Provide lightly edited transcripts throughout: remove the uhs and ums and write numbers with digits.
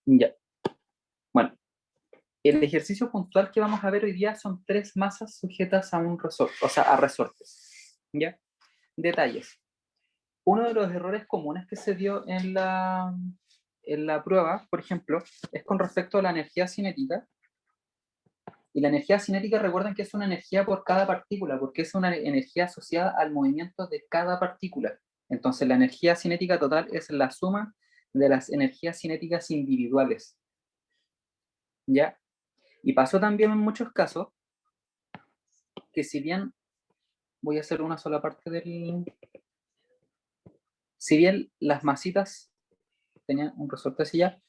Ya. Bueno, el ejercicio puntual que vamos a ver hoy día son tres masas sujetas a un resorte, o sea, a resortes. ¿Ya? Detalles. Uno de los errores comunes que se dio en la prueba, por ejemplo, es con respecto a la energía cinética. Y la energía cinética, recuerden que es una energía por cada partícula, porque es una energía asociada al movimiento de cada partícula. Entonces, la energía cinética total es la suma de las energías cinéticas individuales. ¿Ya? Y pasó también en muchos casos que si bien voy a hacer una sola parte del... Si bien las masitas tenían un resorte así ya,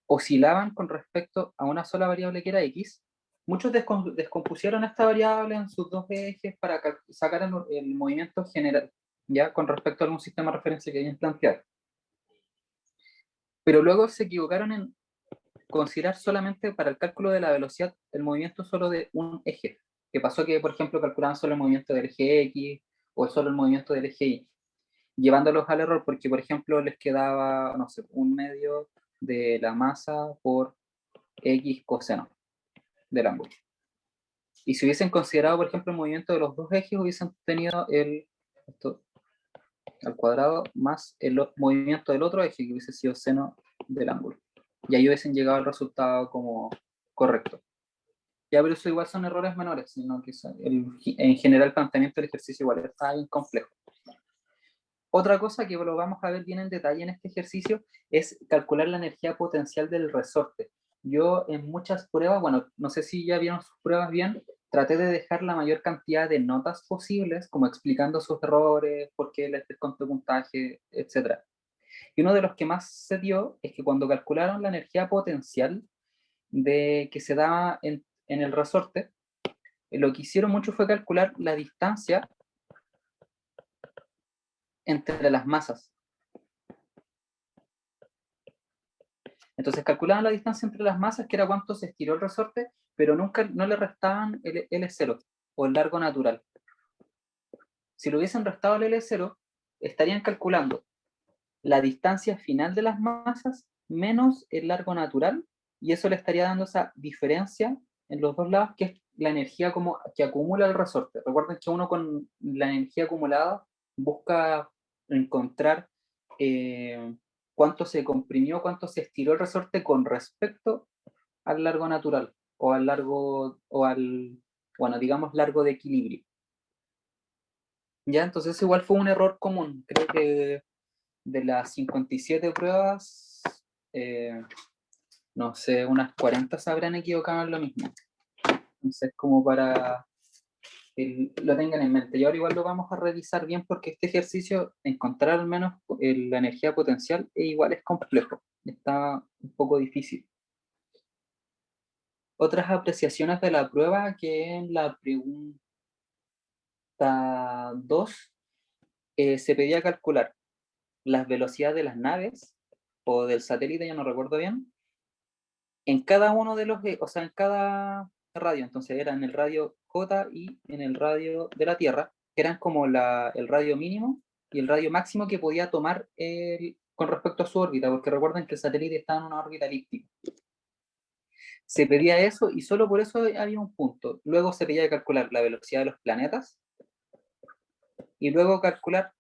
oscilaban con respecto a una sola variable que era x, muchos descompusieron esta variable en sus dos ejes para sacar el movimiento general, ya con respecto a algún sistema de referencia que habían planteado. Pero luego se equivocaron en considerar solamente para el cálculo de la velocidad el movimiento solo de un eje. Que pasó que, por ejemplo, calculaban solo el movimiento del eje X o solo el movimiento del eje Y, llevándolos al error porque, por ejemplo, les quedaba, no sé, un medio de la masa por X coseno del ángulo. Y si hubiesen considerado, por ejemplo, el movimiento de los dos ejes, hubiesen tenido esto al cuadrado más el movimiento del otro eje, que hubiese sido seno del ángulo. Y ahí hubiesen llegado al resultado como correcto. Ya, pero eso igual son errores menores, sino que en general el planteamiento del ejercicio igual está bien complejo. Otra cosa que lo vamos a ver bien en detalle en este ejercicio es calcular la energía potencial del resorte. Yo en muchas pruebas, bueno, no sé si ya vieron sus pruebas bien, traté de dejar la mayor cantidad de notas posibles, como explicando sus errores, por qué les desconto puntaje, etc. Y uno de los que más se dio es que cuando calcularon la energía potencial que se daba en el resorte, lo que hicieron mucho fue calcular la distancia entre las masas. Entonces calculaban la distancia entre las masas, que era cuánto se estiró el resorte, pero nunca no le restaban el L0 o el largo natural. Si lo hubiesen restado el L0, estarían calculando la distancia final de las masas menos el largo natural, y eso le estaría dando esa diferencia en los dos lados, que es la energía como que acumula el resorte. Recuerden que uno con la energía acumulada busca encontrar cuánto se comprimió, cuánto se estiró el resorte con respecto al largo natural o al largo o al, bueno, digamos largo de equilibrio. Ya, entonces igual fue un error común. Creo que de las 57 pruebas, eh, no sé, unas 40 se habrán equivocado en lo mismo. Entonces, como para que lo tengan en mente. Y ahora igual lo vamos a revisar bien porque este ejercicio, encontrar al menos la energía potencial, igual es complejo. Está un poco difícil. Otras apreciaciones de la prueba, que en la pregunta 2 se pedía calcular las velocidades de las naves o del satélite, ya no recuerdo bien, en cada uno de los, o sea, en cada radio. Entonces era en el radio J y en el radio de la Tierra, que eran como el radio mínimo y el radio máximo que podía tomar con respecto a su órbita, porque recuerden que el satélite estaba en una órbita elíptica. Se pedía eso y solo por eso había un punto. Luego se pedía calcular la velocidad de los planetas y luego calcular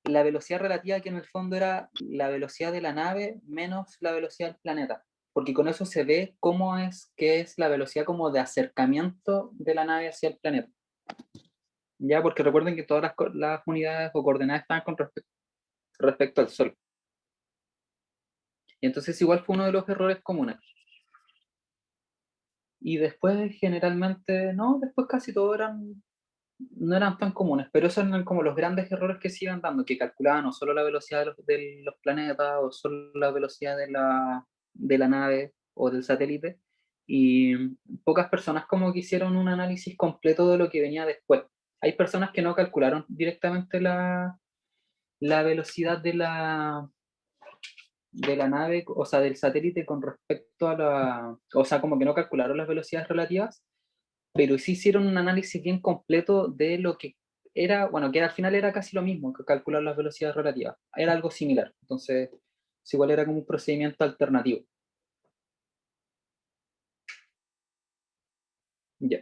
la velocidad relativa, que en el fondo era la velocidad de la nave menos la velocidad del planeta, porque con eso se ve cómo es que es la velocidad como de acercamiento de la nave hacia el planeta. Ya, porque recuerden que todas las unidades o coordenadas están con respecto al Sol. Y entonces igual fue uno de los errores comunes. Y después generalmente, no, después casi todos no eran tan comunes, pero esos eran como los grandes errores que se iban dando, que calculaban o solo la velocidad de los planetas, o solo la velocidad de la nave o del satélite, y pocas personas como que hicieron un análisis completo de lo que venía después. Hay personas que no calcularon directamente la velocidad de la nave, o sea, del satélite con respecto a o sea, como que no calcularon las velocidades relativas, pero sí hicieron un análisis bien completo de lo que era, bueno, que al final era casi lo mismo que calcular las velocidades relativas, era algo similar, entonces igual era como un procedimiento alternativo. Ya.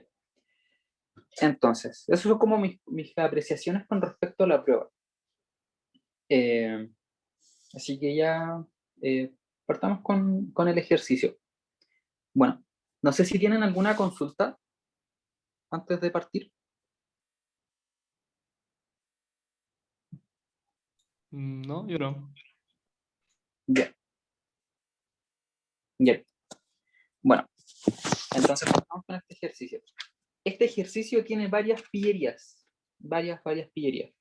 Entonces, esas son como mis apreciaciones con respecto a la prueba. Así que ya partamos con el ejercicio. Bueno, no sé si tienen alguna consulta antes de partir. No, yo no. Ya, ya. Bueno, entonces partamos con este ejercicio. Este ejercicio tiene varias pillerías. Varias pillerías.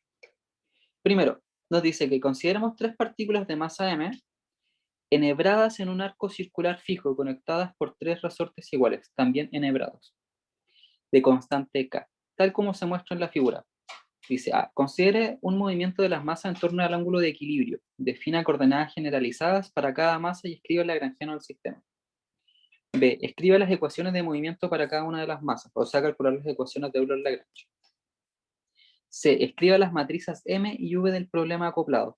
Primero, nos dice que consideremos tres partículas de masa m enhebradas en un arco circular fijo, conectadas por tres resortes iguales, también enhebrados, de constante K, tal como se muestra en la figura. Dice A. Considere un movimiento de las masas en torno al ángulo de equilibrio. Defina coordenadas generalizadas para cada masa y escribe el lagrangiano del sistema. B. Escribe las ecuaciones de movimiento para cada una de las masas, o sea, calcular las ecuaciones de Euler-Lagrange. C. Escriba las matrices M y V del problema acoplado.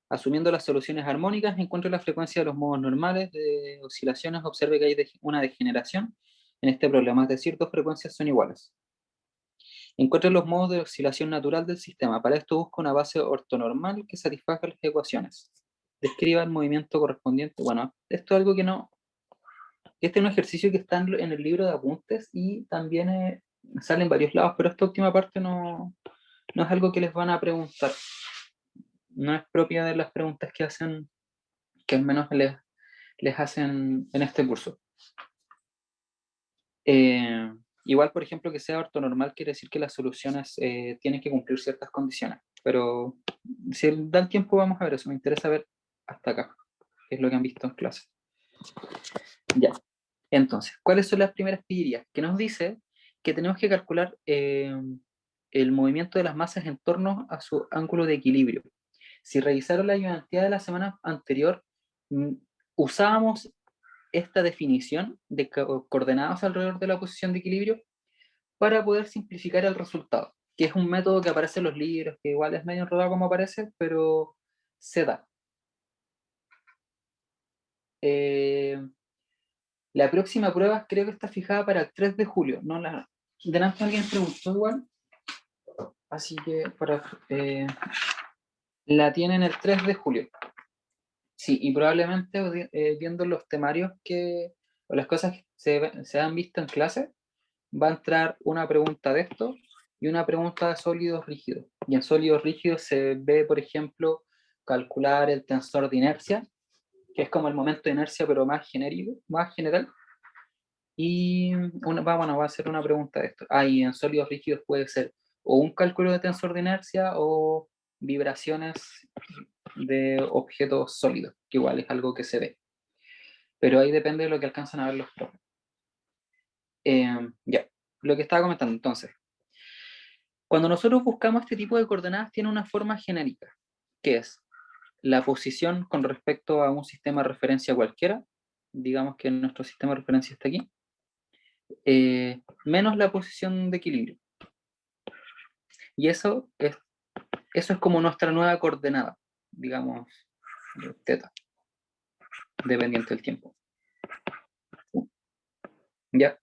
Asumiendo las soluciones armónicas, encuentre la frecuencia de los modos normales de oscilaciones. Observe que hay una degeneración en este problema, es decir, dos frecuencias son iguales. Encuentre los modos de oscilación natural del sistema. Para esto busca una base ortonormal que satisfaga las ecuaciones. Describa el movimiento correspondiente. Bueno, esto es algo que no... Este es un ejercicio que está en el libro de apuntes y también sale en varios lados, pero esta última parte no es algo que les van a preguntar. No es propia de las preguntas que hacen, que al menos les hacen en este curso. Igual, por ejemplo, que sea ortonormal quiere decir que las soluciones tienen que cumplir ciertas condiciones, pero si da el tiempo vamos a ver eso. Me interesa ver hasta acá, qué es lo que han visto en clase. Ya, entonces, ¿cuáles son las primeras pillerías? Que nos dice que tenemos que calcular el movimiento de las masas en torno a su ángulo de equilibrio. Si revisaron la ayudantía de la semana anterior, usábamos esta definición de coordenadas alrededor de la posición de equilibrio para poder simplificar el resultado, que es un método que aparece en los libros, que igual es medio enredado como aparece, pero se da. La próxima prueba creo que está fijada para el 3 de julio. No la... Delante alguien preguntó igual, así que la tienen el 3 de julio. Sí, y probablemente viendo los temarios o las cosas que se han visto en clase, va a entrar una pregunta de esto y una pregunta de sólidos rígidos. Y en sólidos rígidos se ve, por ejemplo, calcular el tensor de inercia, que es como el momento de inercia, pero más genérico, más general. Y va a ser una pregunta de esto. Y en sólidos rígidos puede ser o un cálculo de tensor de inercia o vibraciones de objetos sólidos, que igual es algo que se ve. Pero ahí depende de lo que alcanzan a ver los profes. Ya, lo que estaba comentando entonces. Cuando nosotros buscamos este tipo de coordenadas, tiene una forma genérica, que es la posición con respecto a un sistema de referencia cualquiera, digamos que nuestro sistema de referencia está aquí, menos la posición de equilibrio. Y eso es como nuestra nueva coordenada, digamos, teta, dependiente del tiempo. ¿Ya?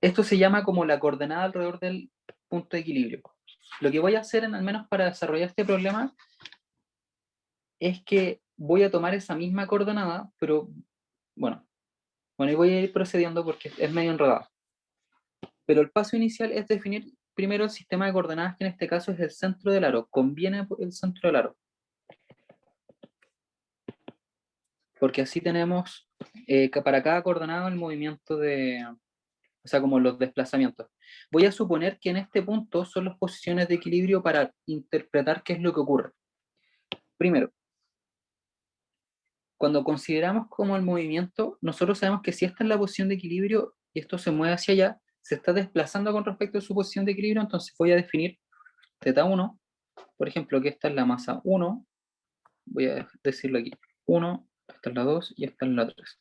Esto se llama como la coordenada alrededor del punto de equilibrio. Lo que voy a hacer, al menos para desarrollar este problema, es que voy a tomar esa misma coordenada, pero bueno, y voy a ir procediendo porque es medio enredado. Pero el paso inicial es definir primero el sistema de coordenadas, que en este caso es el centro del aro. Conviene el centro del aro, porque así tenemos que para cada coordenada el movimiento o sea, como los desplazamientos. Voy a suponer que en este punto son las posiciones de equilibrio para interpretar qué es lo que ocurre. Primero, cuando consideramos como el movimiento, nosotros sabemos que si esta es la posición de equilibrio y esto se mueve hacia allá, se está desplazando con respecto a su posición de equilibrio, entonces voy a definir θ1, por ejemplo, que esta es la masa 1, voy a decirlo aquí, 1, esta es la 2 y esta es la 3.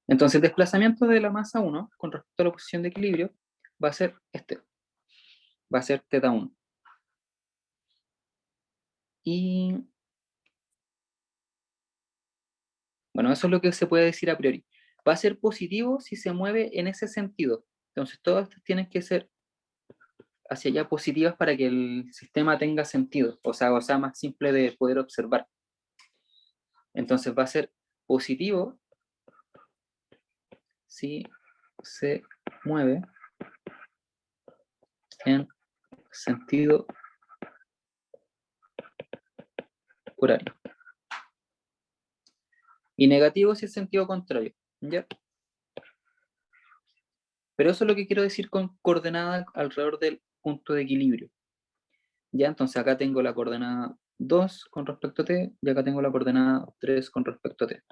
Entonces el desplazamiento de la masa 1 con respecto a la posición de equilibrio va a ser va a ser θ1. Y bueno, eso es lo que se puede decir a priori. va a ser positivo si se mueve en ese sentido. Entonces todas estas tienen que ser hacia allá positivas para que el sistema tenga sentido, o sea más simple de poder observar. Entonces va a ser positivo si se mueve en sentido horario. Y negativo si es sentido contrario, ¿ya? Pero eso es lo que quiero decir con coordenada alrededor del punto de equilibrio. Ya, entonces acá tengo la coordenada 2 con respecto a t, y acá tengo la coordenada 3 con respecto a t.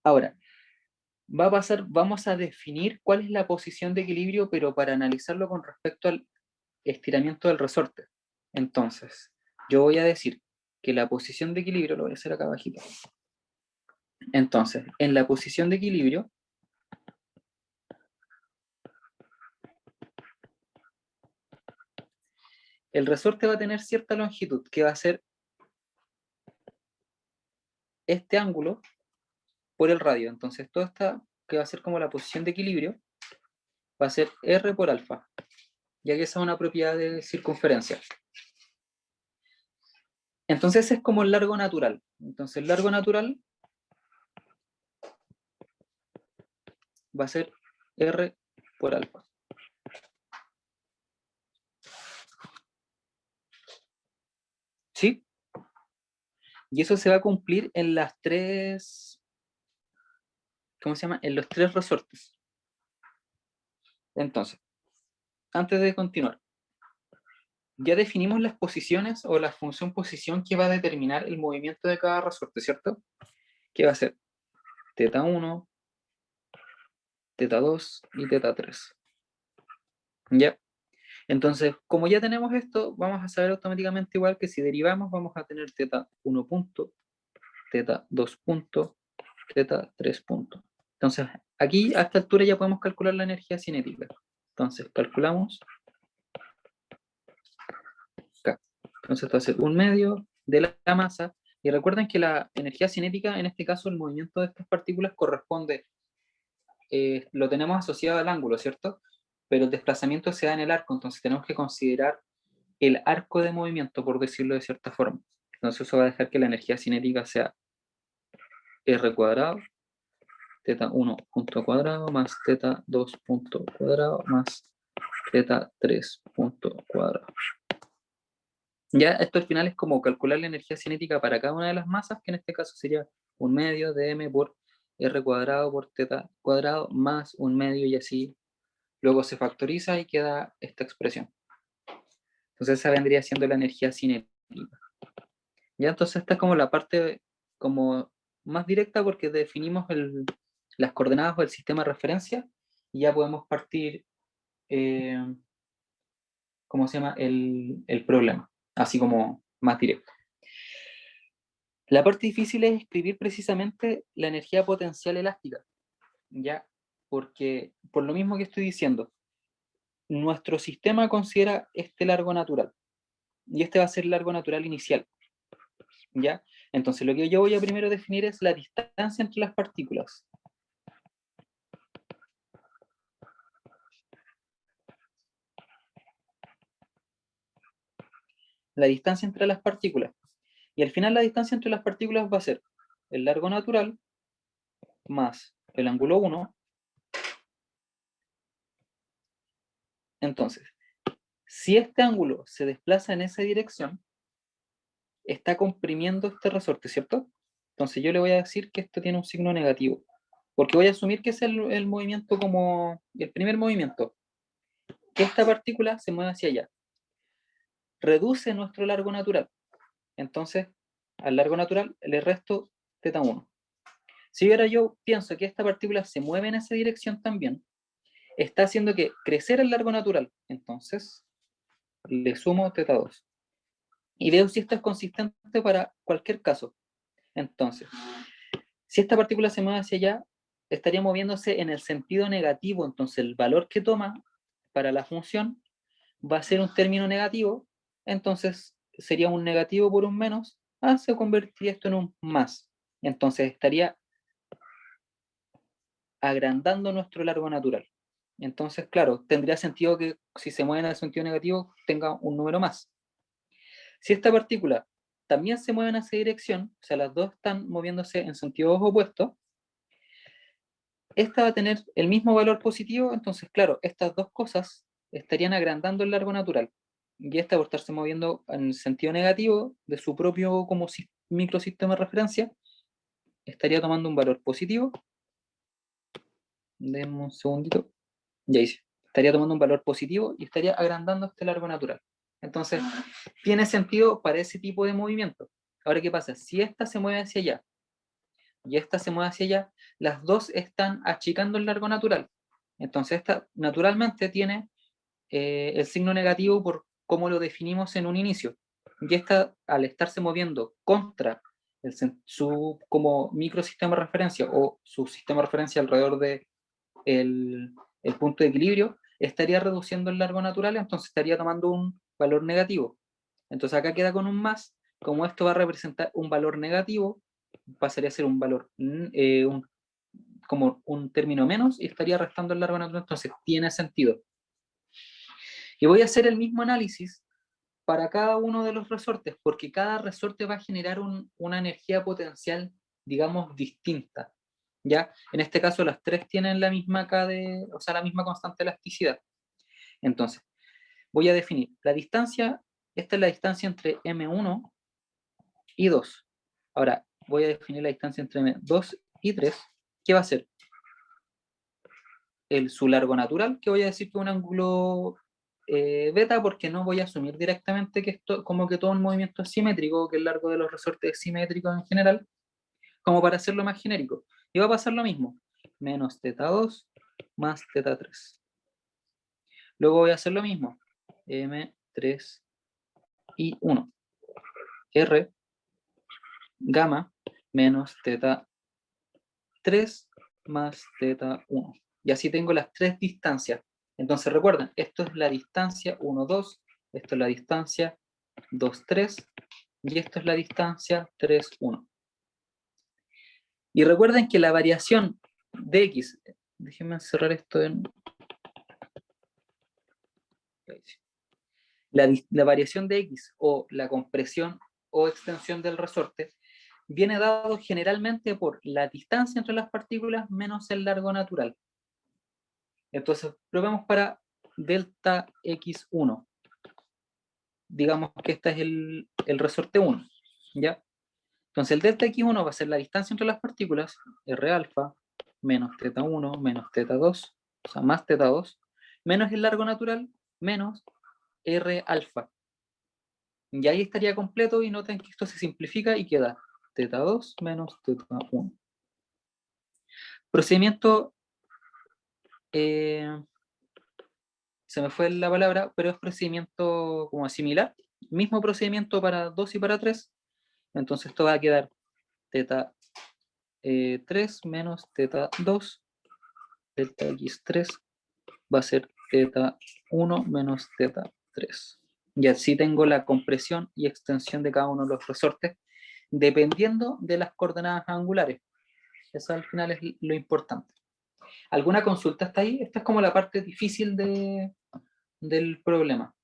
Ahora, va a pasar, vamos a definir cuál es la posición de equilibrio, pero para analizarlo con respecto al estiramiento del resorte. Entonces, yo voy a decir que la posición de equilibrio, lo voy a hacer acá abajito. Entonces, en la posición de equilibrio, el resorte va a tener cierta longitud, que va a ser este ángulo por el radio. Entonces, todo esta, que va a ser como la posición de equilibrio, va a ser R por alfa, ya que esa es una propiedad de circunferencia. Entonces es como el largo natural. Entonces el largo natural va a ser R por alfa. ¿Sí? Y eso se va a cumplir en las tres, ¿cómo se llama? En los tres resortes. Entonces, antes de continuar, ya definimos las posiciones o la función posición que va a determinar el movimiento de cada resorte, ¿cierto? Que va a ser θ1, θ2 y θ3. ¿Ya? Entonces, como ya tenemos esto, vamos a saber automáticamente igual que si derivamos vamos a tener θ1 punto, θ2 punto, θ3 punto. Entonces, aquí a esta altura ya podemos calcular la energía cinética. Entonces, calculamos acá. Entonces, esto va a ser 1/2 de la masa. Y recuerden que la energía cinética, en este caso, el movimiento de estas partículas corresponde, lo tenemos asociado al ángulo, ¿cierto? Pero el desplazamiento se da en el arco, entonces tenemos que considerar el arco de movimiento, por decirlo de cierta forma. Entonces eso va a dejar que la energía cinética sea R cuadrado, θ1 punto cuadrado, más θ2 punto cuadrado, más θ3 punto cuadrado. Ya esto al final es como calcular la energía cinética para cada una de las masas, que en este caso sería 1/2 de m por r cuadrado por θ cuadrado, más 1/2 y así. Luego se factoriza y queda esta expresión. Entonces esa vendría siendo la energía cinética. Ya, entonces esta es como la parte como más directa porque definimos las coordenadas o el sistema de referencia y ya podemos partir, eh, ¿cómo se llama? El problema, así como más directo. La parte difícil es escribir precisamente la energía potencial elástica, ¿ya? Porque por lo mismo que estoy diciendo, nuestro sistema considera este largo natural y este va a ser el largo natural inicial, ¿ya? Entonces lo que yo voy a primero definir es la distancia entre las partículas. La distancia entre las partículas. Y al final la distancia entre las partículas va a ser el largo natural más el ángulo 1. Entonces, si este ángulo se desplaza en esa dirección, está comprimiendo este resorte, ¿cierto? Entonces yo le voy a decir que esto tiene un signo negativo, porque voy a asumir que es el movimiento como el primer movimiento, que esta partícula se mueve hacia allá. Reduce nuestro largo natural. Entonces, al largo natural le resto θ1. Si ahora yo pienso que esta partícula se mueve en esa dirección también, está haciendo que crecer el largo natural. Entonces, le sumo θ2. Y veo si esto es consistente para cualquier caso. Entonces, si esta partícula se mueve hacia allá, estaría moviéndose en el sentido negativo. Entonces, el valor que toma para la función va a ser un término negativo. Entonces, sería un negativo por un menos. Se convertiría esto en un más. entonces estaría agrandando nuestro largo natural. Entonces, claro, tendría sentido que si se mueve en el sentido negativo tenga un número más. Si esta partícula también se mueve en esa dirección, o sea, las dos están moviéndose en sentidos opuestos, esta va a tener el mismo valor positivo, entonces, claro, estas dos cosas estarían agrandando el largo natural. Y esta, por estarse moviendo en el sentido negativo de su propio como microsistema de referencia, estaría tomando un valor positivo. Demos un segundito. Ya hice. Estaría tomando un valor positivo y estaría agrandando este largo natural. Entonces, tiene sentido para ese tipo de movimiento. Ahora, ¿qué pasa? Si esta se mueve hacia allá y esta se mueve hacia allá, las dos están achicando el largo natural. Entonces, esta naturalmente tiene el signo negativo por cómo lo definimos en un inicio. Y esta, al estarse moviendo contra su como microsistema de referencia o su sistema de referencia alrededor de el punto de equilibrio, estaría reduciendo el largo natural, entonces estaría tomando un valor negativo. Entonces acá queda con un más, como esto va a representar un valor negativo, pasaría a ser un valor, como un término menos, y estaría restando el largo natural, entonces tiene sentido. Y voy a hacer el mismo análisis para cada uno de los resortes, porque cada resorte va a generar una energía potencial, digamos, distinta. ¿Ya? En este caso las tres tienen la misma o sea, la misma constante de elasticidad. Entonces, voy a definir la distancia, esta es la distancia entre M1 y 2. Ahora, voy a definir la distancia entre M2 y 3. ¿Qué va a ser? Su largo natural, que voy a decir que es un ángulo beta, porque no voy a asumir directamente que esto, como que todo un movimiento es simétrico, que el largo de los resortes es simétrico en general, como para hacerlo más genérico. Y va a pasar lo mismo, menos θ2 más θ3. Luego voy a hacer lo mismo, M3 y 1. R, gamma, menos θ3 más θ1. Y así tengo las tres distancias. Entonces recuerden, esto es la distancia 1, 2, esto es la distancia 2, 3, y esto es la distancia 3, 1. Y recuerden que la variación de X, déjenme cerrar esto en... La variación de X o la compresión o extensión del resorte viene dado generalmente por la distancia entre las partículas menos el largo natural. Entonces, probemos para delta X1. Digamos que este es el resorte 1, ¿ya? Entonces, el delta X1 va a ser la distancia entre las partículas, R alfa, menos θ1, menos θ2, o sea, más θ2, menos el largo natural, menos R alfa. Y ahí estaría completo y noten que esto se simplifica y queda θ2 menos θ1. Procedimiento, se me fue la palabra, pero es procedimiento como similar. Mismo procedimiento para 2 y para 3. Entonces esto va a quedar θ3 menos θ2. Delta x3 va a ser θ1 menos θ3. Y así tengo la compresión y extensión de cada uno de los resortes, dependiendo de las coordenadas angulares. Eso al final es lo importante. ¿Alguna consulta hasta ahí? Esta es como la parte difícil del problema.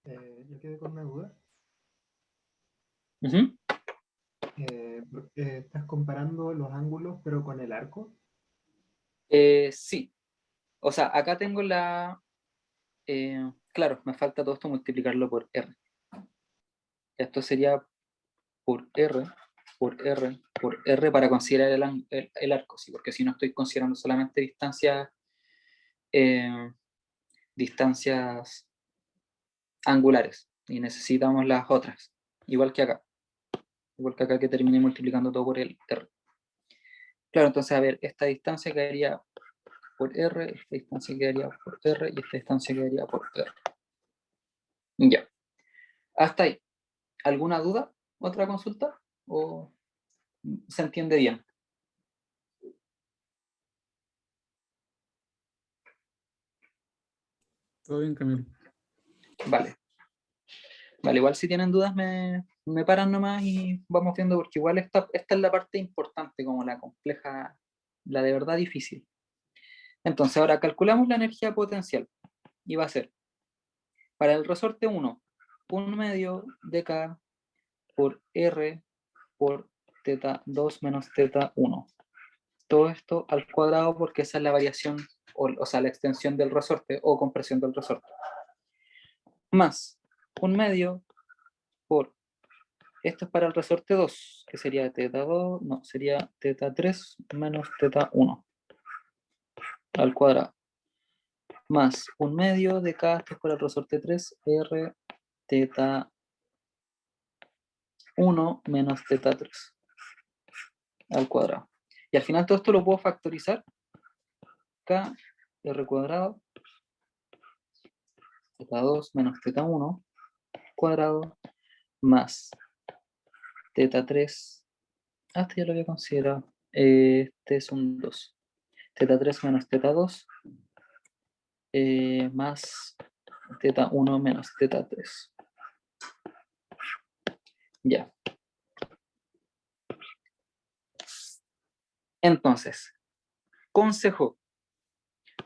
Yo quedé con una duda. Uh-huh. ¿Estás comparando los ángulos pero con el arco? Sí. O sea, acá tengo claro, me falta todo esto multiplicarlo por R. Esto sería por R, por R, por R para considerar el arco, ¿sí? Porque si no estoy considerando solamente eh, distancias angulares y necesitamos las otras, igual que acá que terminé multiplicando todo por el R. Claro, entonces a ver, esta distancia quedaría por R, esta distancia quedaría por R y esta distancia quedaría por R. Ya, hasta ahí. ¿Alguna duda? ¿Otra consulta? ¿O se entiende bien? Todo bien, Camilo. Vale. Vale, igual si tienen dudas me paran nomás y vamos viendo, porque igual esta es la parte importante, como la compleja, la de verdad difícil. Entonces ahora calculamos la energía potencial y va a ser, para el resorte 1, 1 medio de K por R por teta 2 menos teta 1. Todo esto al cuadrado porque esa es la variación, o sea, la extensión del resorte o compresión del resorte. Más 1 medio por, esto es para el resorte 2, que sería teta 2, no, sería teta 3 menos teta 1 al cuadrado. Más 1 medio de K, esto es para el resorte 3, R teta 1 menos teta 3 al cuadrado. Y al final todo esto lo puedo factorizar. K, R cuadrado, teta 2 menos teta 1 cuadrado, más teta 3, esto ya lo había considerado, este es un 2, teta 3 menos teta 2, más teta 1 menos teta 3. Ya. Entonces, consejo,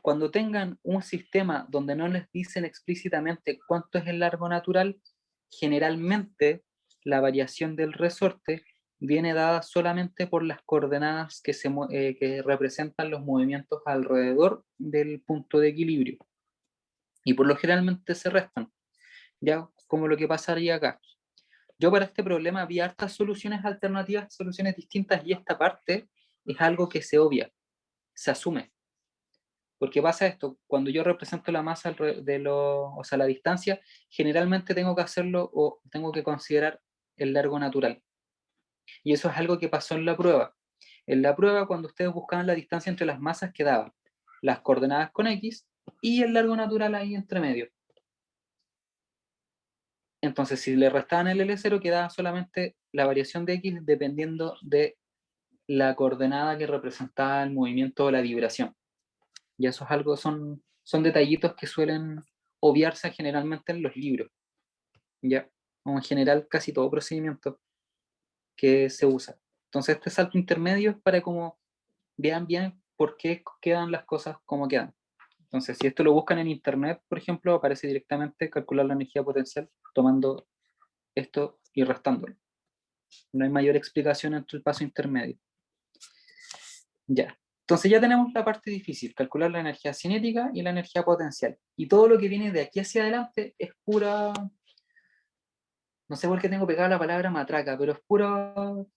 cuando tengan un sistema donde no les dicen explícitamente cuánto es el largo natural, generalmente la variación del resorte viene dada solamente por las coordenadas que representan los movimientos alrededor del punto de equilibrio. Y por lo generalmente se restan, ya como lo que pasaría acá. Yo para este problema vi hartas soluciones alternativas, soluciones distintas, y esta parte es algo que se obvia, se asume. Porque pasa esto, cuando yo represento la masa o sea, la distancia, generalmente tengo que hacerlo o tengo que considerar el largo natural. Y eso es algo que pasó en la prueba. En la prueba, cuando ustedes buscaban la distancia entre las masas, quedaban las coordenadas con X y el largo natural ahí entre medio. Entonces, si le restaban el L0, quedaba solamente la variación de X dependiendo de la coordenada que representaba el movimiento o la vibración. Y eso es algo, son detallitos que suelen obviarse generalmente en los libros, ¿ya? O en general casi todo procedimiento que se usa. Entonces este salto intermedio es para como vean bien por qué quedan las cosas como quedan. Entonces si esto lo buscan en internet, por ejemplo, aparece directamente calcular la energía potencial tomando esto y restándolo. No hay mayor explicación entre el paso intermedio. Ya. Entonces ya tenemos la parte difícil, calcular la energía cinética y la energía potencial. Y todo lo que viene de aquí hacia adelante es pura, no sé por qué tengo pegada la palabra matraca, pero es puro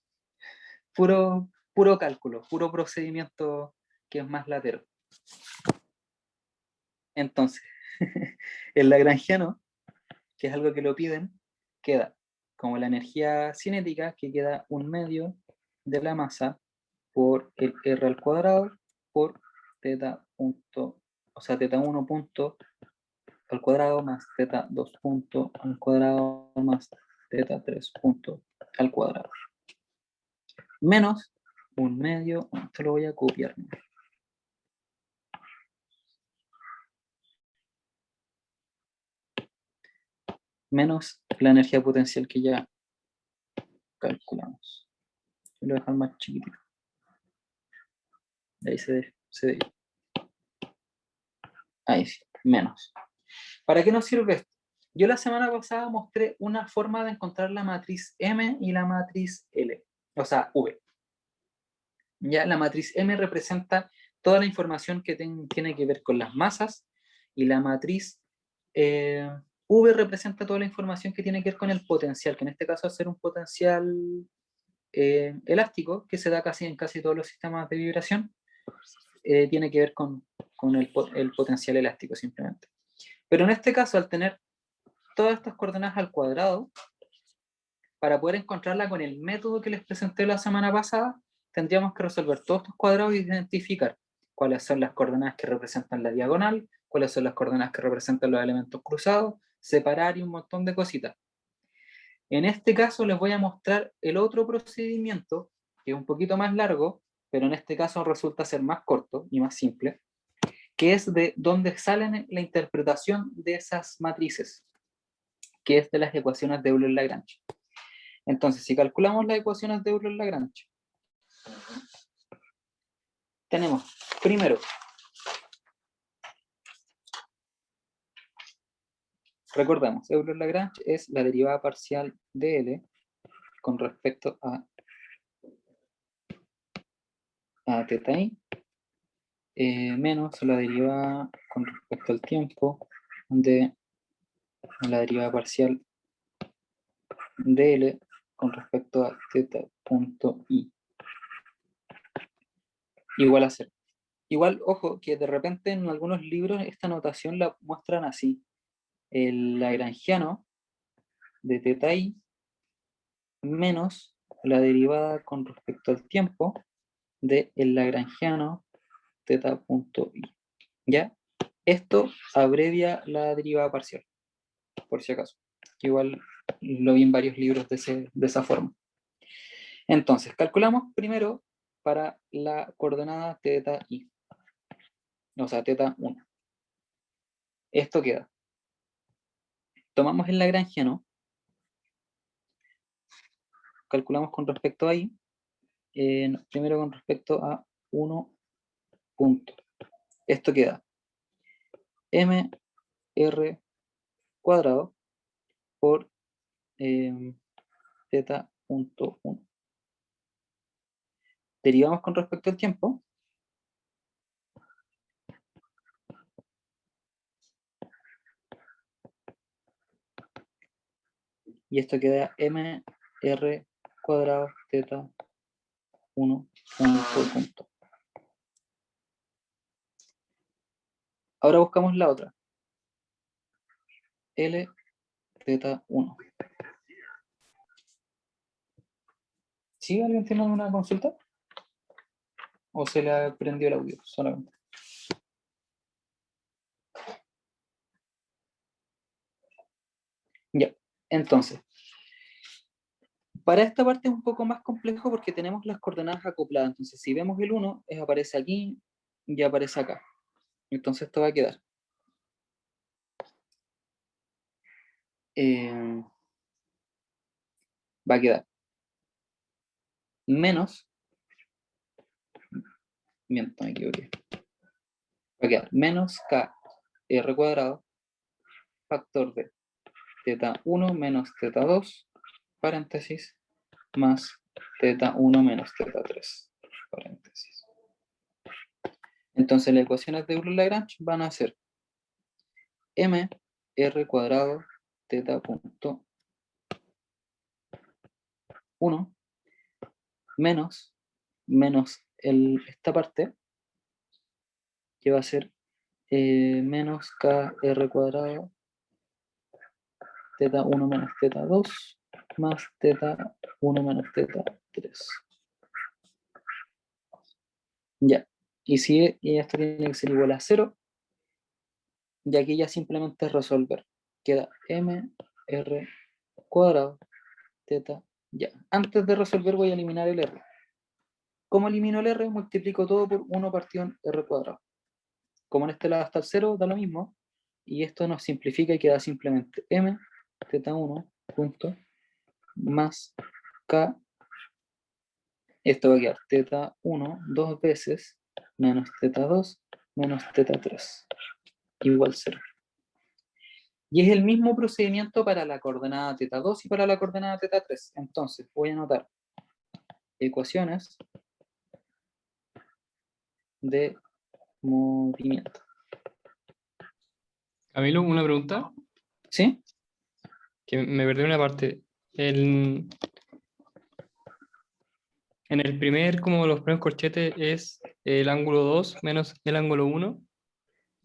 cálculo, puro procedimiento que es más latero. Entonces, el lagrangiano, que es algo que lo piden, queda como la energía cinética, que queda 1 medio de la masa por el R al cuadrado por teta punto, o sea, teta 1 punto al cuadrado más teta 2 punto al cuadrado más teta 3 punto al cuadrado. Menos 1 medio, esto lo voy a copiar. Menos la energía potencial que ya calculamos. Lo voy a dejar más chiquitito. Ahí se ve. Ahí sí, menos. ¿Para qué nos sirve esto? Yo la semana pasada mostré una forma de encontrar la matriz M y la matriz L, o sea, V. Ya la matriz M representa toda la información que tiene que ver con las masas y la matriz V representa toda la información que tiene que ver con el potencial, que en este caso va a ser un potencial elástico que se da casi en casi todos los sistemas de vibración. Tiene que ver con el potencial elástico simplemente. Pero en este caso, al tener todas estas coordenadas al cuadrado, para poder encontrarla con el método que les presenté la semana pasada, tendríamos que resolver todos estos cuadrados y identificar cuáles son las coordenadas que representan la diagonal, cuáles son las coordenadas que representan los elementos cruzados, separar y un montón de cositas. En este caso les voy a mostrar el otro procedimiento, que es un poquito más largo, pero en este caso resulta ser más corto y más simple, que es de dónde sale la interpretación de esas matrices, que es de las ecuaciones de Euler-Lagrange. Entonces, si calculamos las ecuaciones de Euler-Lagrange, tenemos primero, recordemos, Euler-Lagrange es la derivada parcial de L con respecto a θ i, menos la derivada con respecto al tiempo de la derivada parcial de L con respecto a θ.i igual a 0. Igual, ojo, que de repente en algunos libros esta notación la muestran así. El lagrangiano de θi menos la derivada con respecto al tiempo de el lagrangiano θ.i. ¿Ya? Esto abrevia la derivada parcial, por si acaso. Igual lo vi en varios libros de esa forma. Entonces, calculamos primero para la coordenada θi, o sea, θ1. Esto queda. Tomamos el lagrangiano, calculamos con respecto a i, primero con respecto a 1 punto. Esto queda mr cuadrado por θ.1. Derivamos con respecto al tiempo. Y esto queda mr cuadrado θ1 punto. Ahora buscamos la otra. L θ1. ¿Sí? ¿Alguien tiene alguna consulta? ¿O se le ha prendido el audio solamente? Ya, entonces, para esta parte es un poco más complejo porque tenemos las coordenadas acopladas. Entonces, si vemos el 1, aparece aquí y aparece acá. Entonces, esto va a quedar. Va a quedar menos, miento, me equivoqué. Va a quedar menos kr cuadrado, factor de θ1 menos θ2, paréntesis, más θ1 menos θ3, paréntesis. Entonces las ecuaciones de Euler-Lagrange van a ser m r cuadrado θ.1 menos esta parte, que va a ser menos kr cuadrado θ1 menos θ2 más θ1 menos θ3. Ya. Y esto tiene que ser igual a 0, y aquí ya simplemente es resolver. Queda mr cuadrado θ. Ya. Antes de resolver voy a eliminar el r. ¿Cómo elimino el r? Multiplico todo por 1 partido en r cuadrado. Como en este lado está el 0, da lo mismo. Y esto nos simplifica y queda simplemente m θ1 punto más k. Esto va a quedar θ1 dos veces menos θ2 menos θ3 igual 0. Y es el mismo procedimiento para la coordenada θ2 y para la coordenada θ3. Entonces voy a anotar ecuaciones de movimiento. Camilo, una pregunta, ¿Sí? que me perdí una parte. En el primer, como los primeros corchetes, es el ángulo 2 menos el ángulo 1,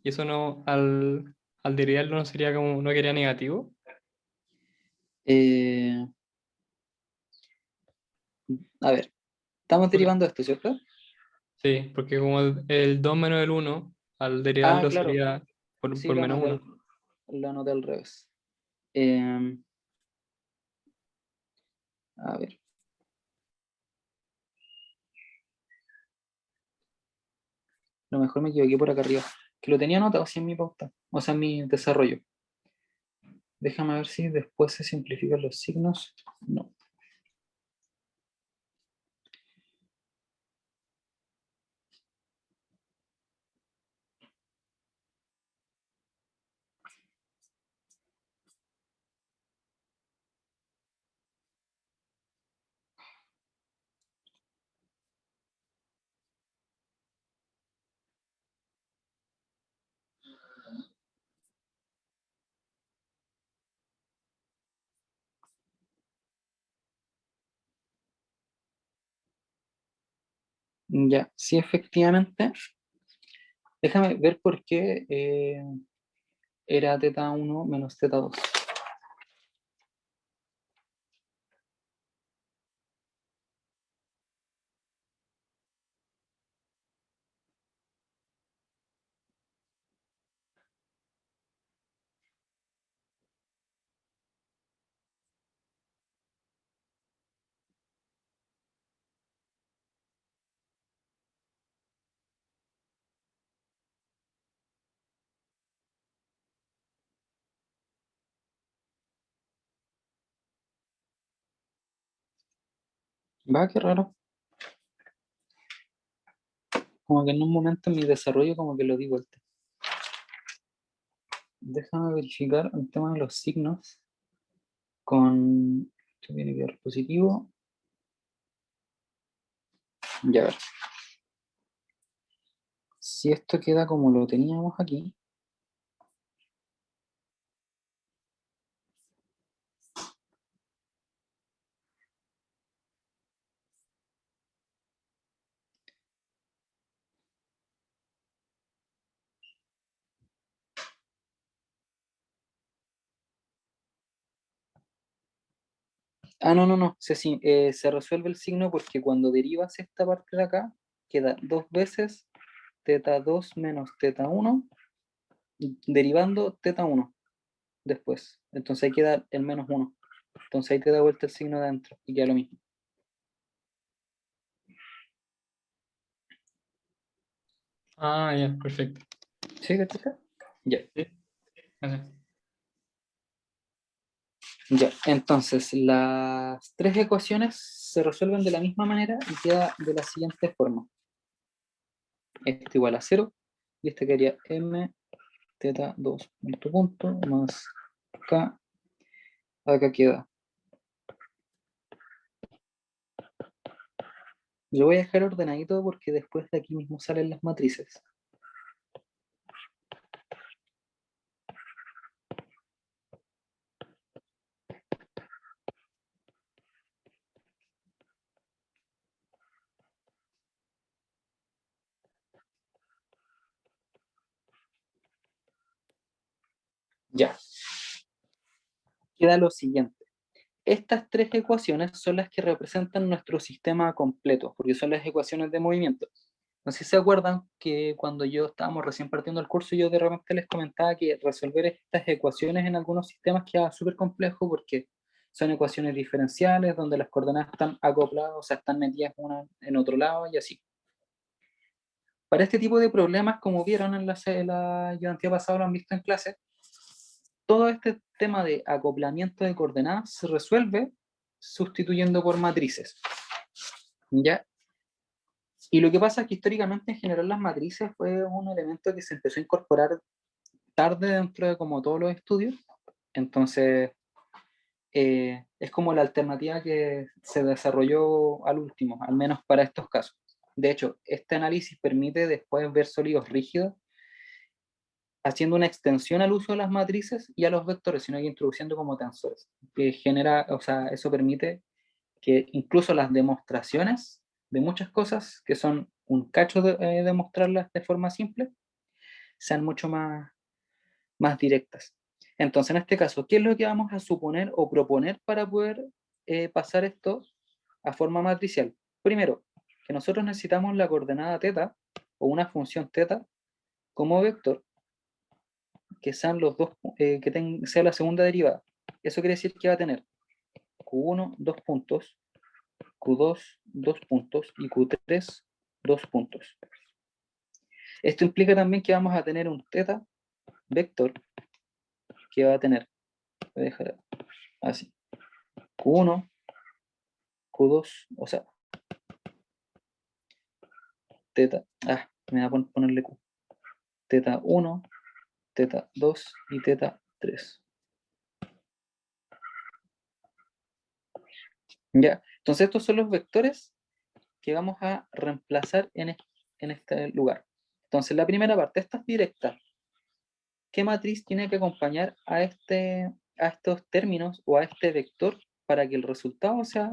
y eso no, al derivarlo no sería como, no quedaría negativo. A ver, estamos Porque- derivando esto, ¿cierto? sí, porque como el 2 menos el 1, al Ah, derivarlo claro. sería Sí, por menos 1. lo anoté al revés. A ver. A lo mejor me equivoqué por acá arriba. Que lo tenía anotado así en mi pauta. O sea, en mi desarrollo. Déjame ver si después se simplifican los signos. No. Ya, sí, efectivamente. Déjame ver por qué era teta 1 menos teta 2. Va, qué raro. Como que en un momento en mi desarrollo como que lo di vuelta. Déjame verificar el tema de los signos con... Esto tiene que dar positivo. Ya a ver. Si esto queda como lo teníamos aquí. Ah, no, no, no. Se resuelve el signo porque cuando derivas esta parte de acá, queda dos veces teta 2 menos teta 1, derivando teta 1 después. Entonces ahí queda el menos 1. Entonces ahí te da vuelta el signo de adentro y queda lo mismo. Ah, ya, perfecto. ¿Sí, cachai? Ya. Sí, gracias. Ya. Entonces las tres ecuaciones se resuelven de la misma manera y queda de la siguiente forma. Esto igual a 0 y este quedaría m teta 2 punto punto más k. Acá queda. Lo voy a dejar ordenadito porque después de aquí mismo salen las matrices. Ya. Queda lo siguiente. Estas tres ecuaciones son las que representan nuestro sistema completo, porque son las ecuaciones de movimiento. No sé si se acuerdan que cuando yo estábamos recién partiendo el curso, yo de repente les comentaba que resolver estas ecuaciones en algunos sistemas queda súper complejo porque son ecuaciones diferenciales donde las coordenadas están acopladas, o sea, están metidas una en otro lado y así. Para este tipo de problemas, como vieron en la ayudantía pasada, lo han visto en clase, todo este tema de acoplamiento de coordenadas se resuelve sustituyendo por matrices. ¿Ya? Y lo que pasa es que históricamente en general las matrices fue un elemento que se empezó a incorporar tarde dentro de como todos los estudios. Entonces, es como la alternativa que se desarrolló al último, al menos para estos casos. De hecho, este análisis permite después ver sólidos rígidos haciendo una extensión al uso de las matrices y a los vectores, sino que introduciendo como tensores, que genera, o sea, eso permite que incluso las demostraciones de muchas cosas, que son un cacho de demostrarlas de forma simple, sean mucho más directas. Entonces, en este caso, ¿qué es lo que vamos a suponer o proponer para poder pasar esto a forma matricial? Primero, que nosotros necesitamos la coordenada teta o una función teta como vector que sean los dos, sea la segunda derivada. Eso quiere decir que va a tener Q1, 2 puntos, Q2, 2 puntos y Q3, 2 puntos. Esto implica también que vamos a tener un teta vector que va a tener voy a dejar así. Q1, Q2, o sea, teta, me da por ponerle Q. Teta 1, teta 2 y teta 3. Ya, entonces estos son los vectores que vamos a reemplazar en este lugar. Entonces la primera parte, esta es directa. ¿Qué matriz tiene que acompañar a estos términos o a este vector para que el resultado sea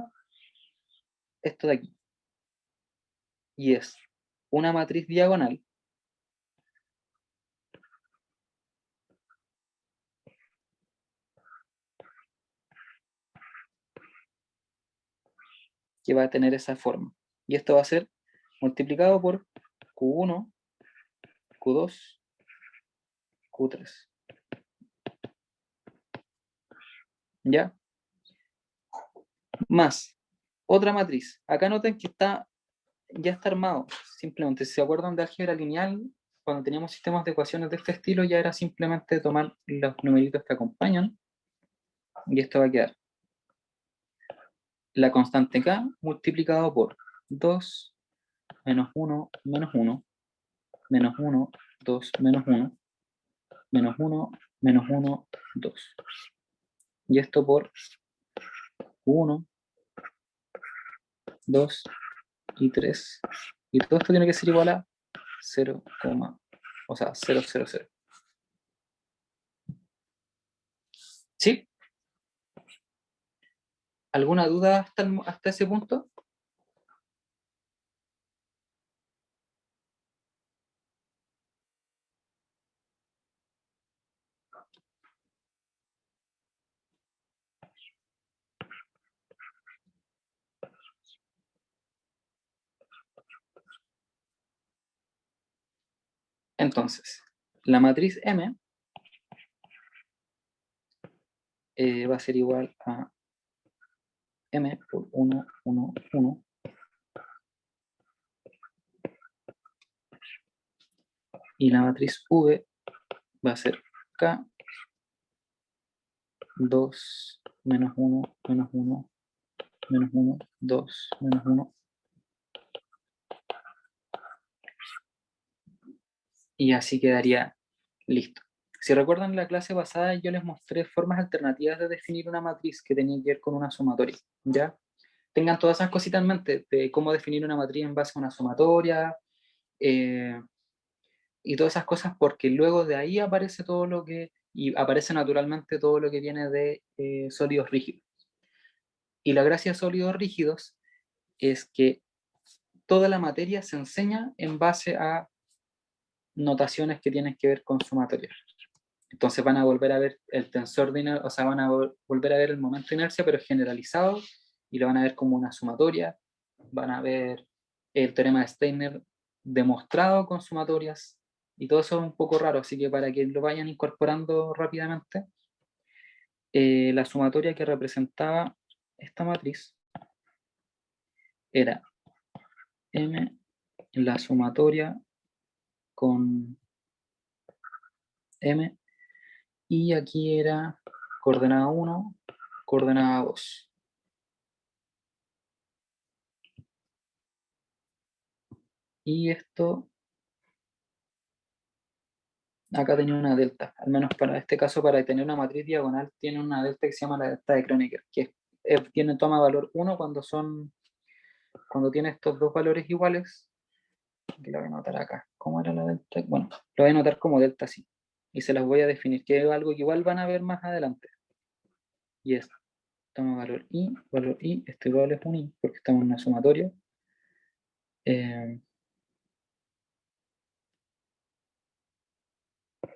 esto de aquí? Y es una matriz diagonal que va a tener esa forma. Y esto va a ser multiplicado por Q1, Q2, Q3. ¿Ya? Más otra matriz. Acá noten que ya está armado. Simplemente, si se acuerdan de álgebra lineal, cuando teníamos sistemas de ecuaciones de este estilo, ya era simplemente tomar los numeritos que acompañan. Y esto va a quedar la constante k multiplicado por 2, menos 1, menos 1, menos 1, 2, menos 1, menos 1, menos 1, 2. Y esto por 1, 2 y 3. Y todo esto tiene que ser igual a 0, o sea, 0, 0, 0. ¿Sí? ¿Alguna duda hasta ese punto? Entonces, la matriz M va a ser igual a M por 1, 1, 1. Y la matriz V va a ser K, 2, menos 1, menos 1, menos 1, 2, menos 1. Y así quedaría listo. Si recuerdan la clase pasada, yo les mostré formas alternativas de definir una matriz que tenía que ver con una sumatoria, ¿ya? Tengan todas esas cositas en mente de cómo definir una matriz en base a una sumatoria, y todas esas cosas, porque luego de ahí aparece todo lo que, y aparece naturalmente todo lo que viene de sólidos rígidos. Y la gracia de sólidos rígidos es que toda la materia se enseña en base a notaciones que tienen que ver con sumatoria. Entonces van a volver a ver el tensor de inercia, o sea, van a volver a ver el momento de inercia, pero generalizado, y lo van a ver como una sumatoria. Van a ver el teorema de Steiner demostrado con sumatorias, y todo eso es un poco raro, así que para que lo vayan incorporando rápidamente, la sumatoria que representaba esta matriz era M, la sumatoria con M, y aquí era coordenada 1, coordenada 2. Y esto, acá tenía una delta, al menos para este caso, para tener una matriz diagonal, tiene una delta que se llama la delta de Kronecker, que toma valor 1 cuando tiene estos dos valores iguales, que lo voy a anotar acá. ¿Cómo era la delta? Bueno, lo voy a anotar como delta sí, y se las voy a definir, que es algo que igual van a ver más adelante. Y es, toma valor I, esto igual es un I, porque estamos en una sumatoria.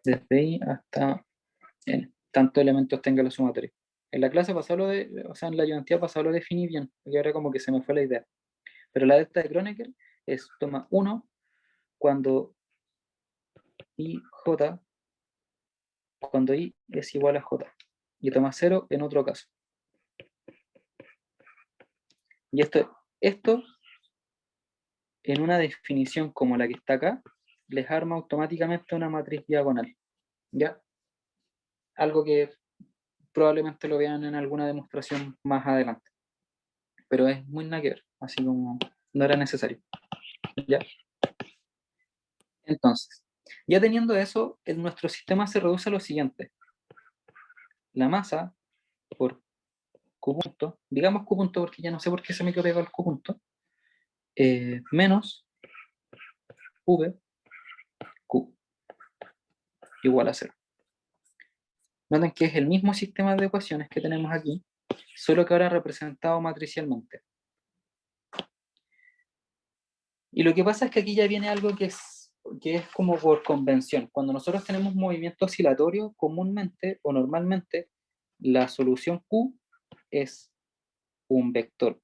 Desde I hasta N, tantos elementos tenga la sumatoria. En la clase pasada, o sea, en la ayudantía pasada lo definí bien, porque ahora como que se me fue la idea. Pero la delta de Kronecker es, toma 1 cuando cuando I es igual a J. Y toma 0 en otro caso. Y esto en una definición como la que está acá, les arma automáticamente una matriz diagonal. ¿Ya? Algo que probablemente lo vean en alguna demostración más adelante. Pero es muy nada que ver, así como no era necesario. ¿Ya? Entonces, ya teniendo eso, en nuestro sistema se reduce a lo siguiente. La masa por Q punto, digamos Q punto porque ya no sé por qué se me quedó pegado el Q punto, menos V Q igual a 0. Noten que es el mismo sistema de ecuaciones que tenemos aquí, solo que ahora representado matricialmente. Y lo que pasa es que aquí ya viene algo que es como por convención. Cuando nosotros tenemos movimiento oscilatorio, comúnmente o normalmente, la solución Q es un vector.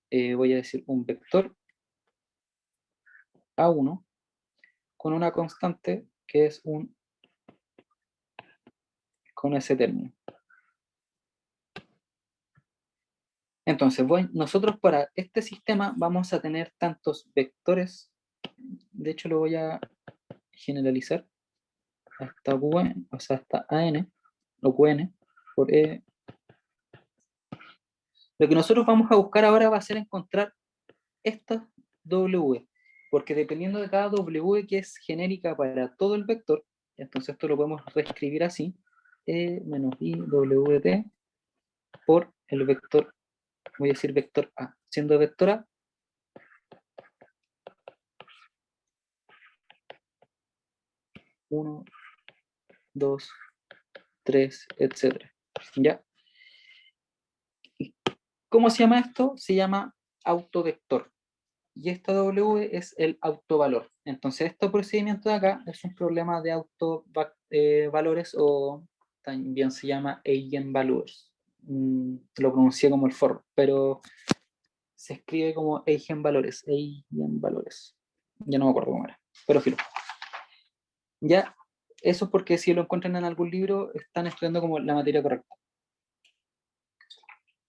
Voy a decir un vector A1 con una constante que es con ese término. Entonces, nosotros para este sistema vamos a tener tantos vectores, de hecho lo voy a generalizar hasta Qn, o sea, hasta AN, o Qn, por E. Lo que nosotros vamos a buscar ahora va a ser encontrar estas W, porque dependiendo de cada W que es genérica para todo el vector, entonces esto lo podemos reescribir así, E menos I WT por el vector, voy a decir vector A, siendo vector A 1, 2, 3, etc. ¿Ya? ¿Cómo se llama esto? Se llama autovector. Y esta W es el autovalor. Entonces, este procedimiento de acá es un problema de autovalores o también se llama eigenvalues. Lo pronuncié como el forro, pero se escribe como eigenvalores. Ya no me acuerdo cómo era, pero filo. Ya, eso es porque si lo encuentran en algún libro, están estudiando como la materia correcta.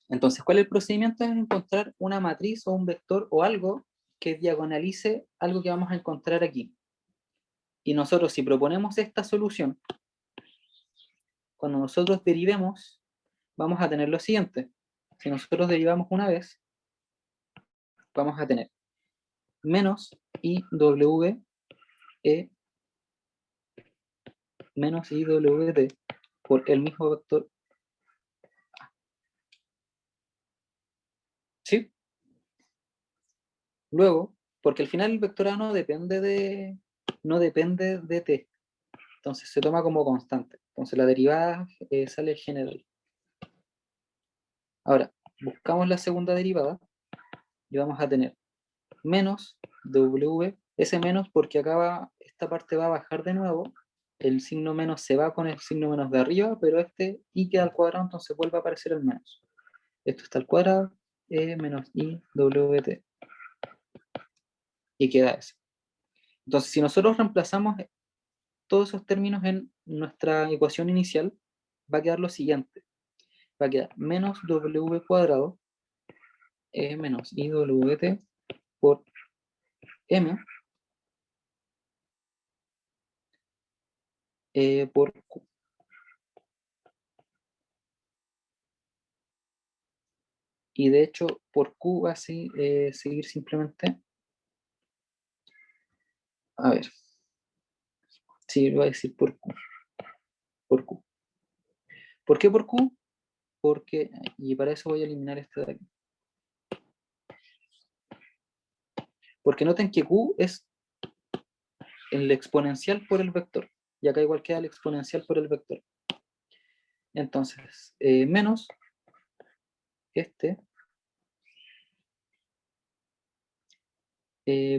Entonces, ¿cuál es el procedimiento? Es encontrar una matriz o un vector o algo que diagonalice algo que vamos a encontrar aquí. Y nosotros, si proponemos esta solución, cuando nosotros derivemos, vamos a tener lo siguiente. Si nosotros derivamos una vez, vamos a tener menos IWE menos IWT por el mismo vector. ¿Sí? Luego, porque al final el vector A no depende de t, entonces se toma como constante. Entonces la derivada sale general. Ahora, buscamos la segunda derivada y vamos a tener menos W, ese menos porque acá esta parte va a bajar de nuevo, el signo menos se va con el signo menos de arriba, pero este i queda al cuadrado, entonces vuelve a aparecer el menos. Esto está al cuadrado, menos i WT. Y queda eso. Entonces, si nosotros reemplazamos todos esos términos en nuestra ecuación inicial, va a quedar lo siguiente. Va a quedar menos W cuadrado menos IWT por M por Q. Y de hecho, por Q va a seguir simplemente. A ver. Sí, lo voy a decir por Q. Por Q. ¿Por qué por Q? Porque, y para eso voy a eliminar esto de aquí. Porque noten que Q es el exponencial por el vector. Y acá igual queda el exponencial por el vector. Entonces, menos este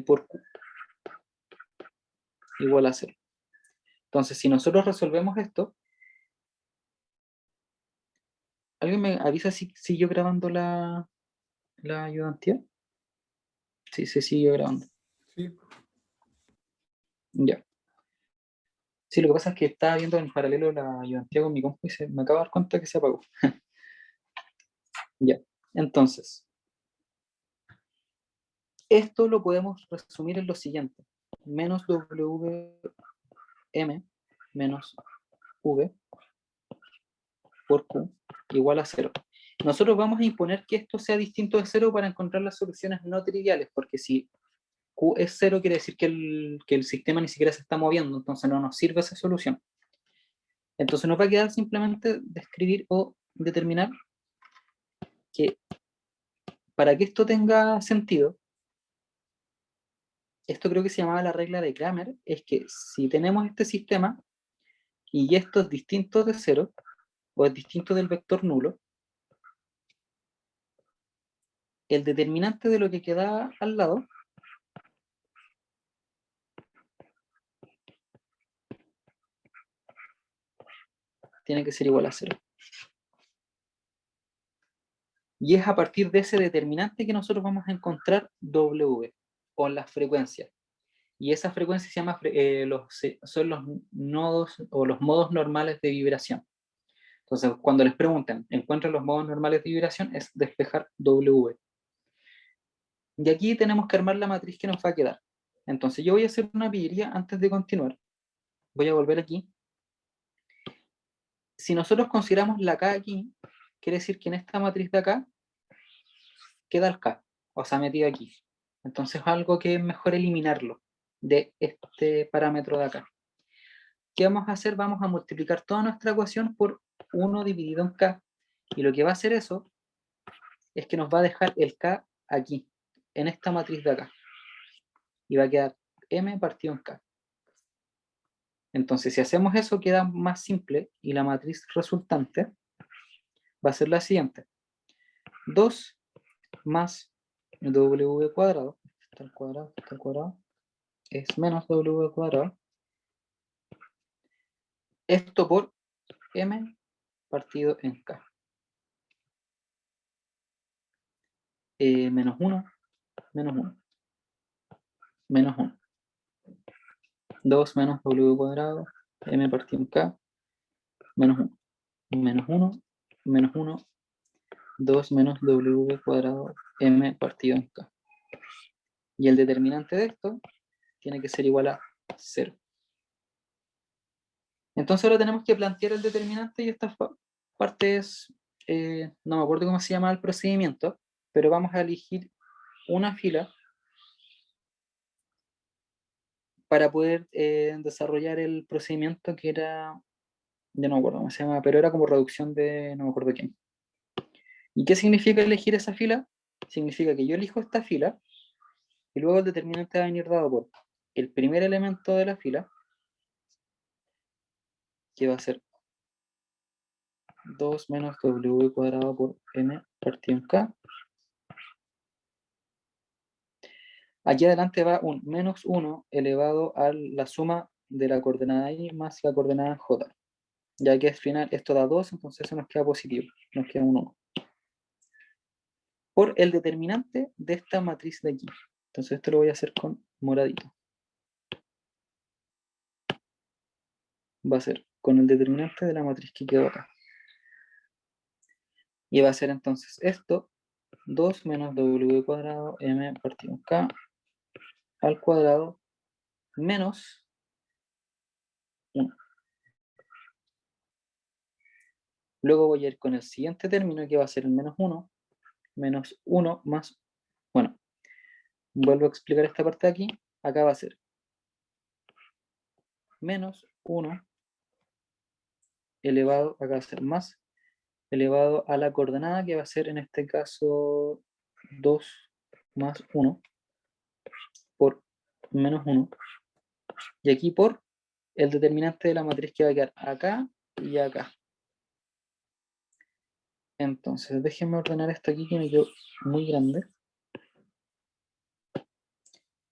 por Q igual a 0. Entonces, si nosotros resolvemos esto, ¿alguien me avisa si siguió grabando la ayudantía? Sí, se siguió grabando. Sí. Ya. Sí, lo que pasa es que estaba viendo en paralelo la ayudantía con mi compu y me acabo de dar cuenta que se apagó. Ya. Entonces, esto lo podemos resumir en lo siguiente. Menos WM menos V por Q igual a 0. Nosotros vamos a imponer que esto sea distinto de 0 para encontrar las soluciones no triviales, porque si Q es 0 quiere decir que el sistema ni siquiera se está moviendo, entonces no nos sirve esa solución. Entonces nos va a quedar simplemente describir o determinar que para que esto tenga sentido, esto creo que se llamaba la regla de Cramer, es que si tenemos este sistema y esto es distinto de 0, o es distinto del vector nulo, el determinante de lo que queda al lado tiene que ser igual a 0. Y es a partir de ese determinante que nosotros vamos a encontrar W, o las frecuencias. Y esa frecuencia se llama, son los nodos o los modos normales de vibración. Entonces, cuando les preguntan, ¿encuentran los modos normales de vibración? Es despejar W. Y aquí tenemos que armar la matriz que nos va a quedar. Entonces, yo voy a hacer una pillería antes de continuar. Voy a volver aquí. Si nosotros consideramos la K aquí, quiere decir que en esta matriz de acá queda el K, o sea, metido aquí. Entonces, algo que es mejor eliminarlo de este parámetro de acá. ¿Qué vamos a hacer? Vamos a multiplicar toda nuestra ecuación por 1 dividido en K. Y lo que va a hacer eso es que nos va a dejar el K aquí, en esta matriz de acá. Y va a quedar M partido en K. Entonces, si hacemos eso, queda más simple y la matriz resultante va a ser la siguiente. 2 más W cuadrado, está al cuadrado, está al cuadrado, es menos W cuadrado. Esto por M partido en K. Menos 1, menos 1, menos 1. 2 menos W cuadrado, M partido en K, menos 1. Menos 1, menos 1, 2 menos W cuadrado, M partido en K. Y el determinante de esto tiene que ser igual a 0. Entonces ahora tenemos que plantear el determinante y esta parte es, no me acuerdo cómo se llama el procedimiento, pero vamos a elegir una fila para poder desarrollar el procedimiento que era, ya no me acuerdo cómo se llama, pero era como reducción de no me acuerdo quién. ¿Y qué significa elegir esa fila? Significa que yo elijo esta fila y luego el determinante va a venir dado por el primer elemento de la fila, que va a ser 2 menos W cuadrado por M partido en K. Aquí adelante va un menos 1 elevado a la suma de la coordenada I más la coordenada J. Ya que al final esto da 2, entonces eso nos queda positivo, nos queda un 1. Por el determinante de esta matriz de aquí. Entonces esto lo voy a hacer con moradito. Va a ser con el determinante de la matriz que quedó acá. Y va a ser entonces esto, 2 menos W cuadrado M partido en K al cuadrado menos 1. Luego voy a ir con el siguiente término que va a ser el menos 1 más, bueno, vuelvo a explicar esta parte de aquí, acá va a ser menos 1 elevado, acá va a ser más, elevado a la coordenada que va a ser en este caso 2 más 1 por menos 1, y aquí por el determinante de la matriz que va a quedar acá y acá. Entonces, déjenme ordenar esto aquí que me quedó muy grande.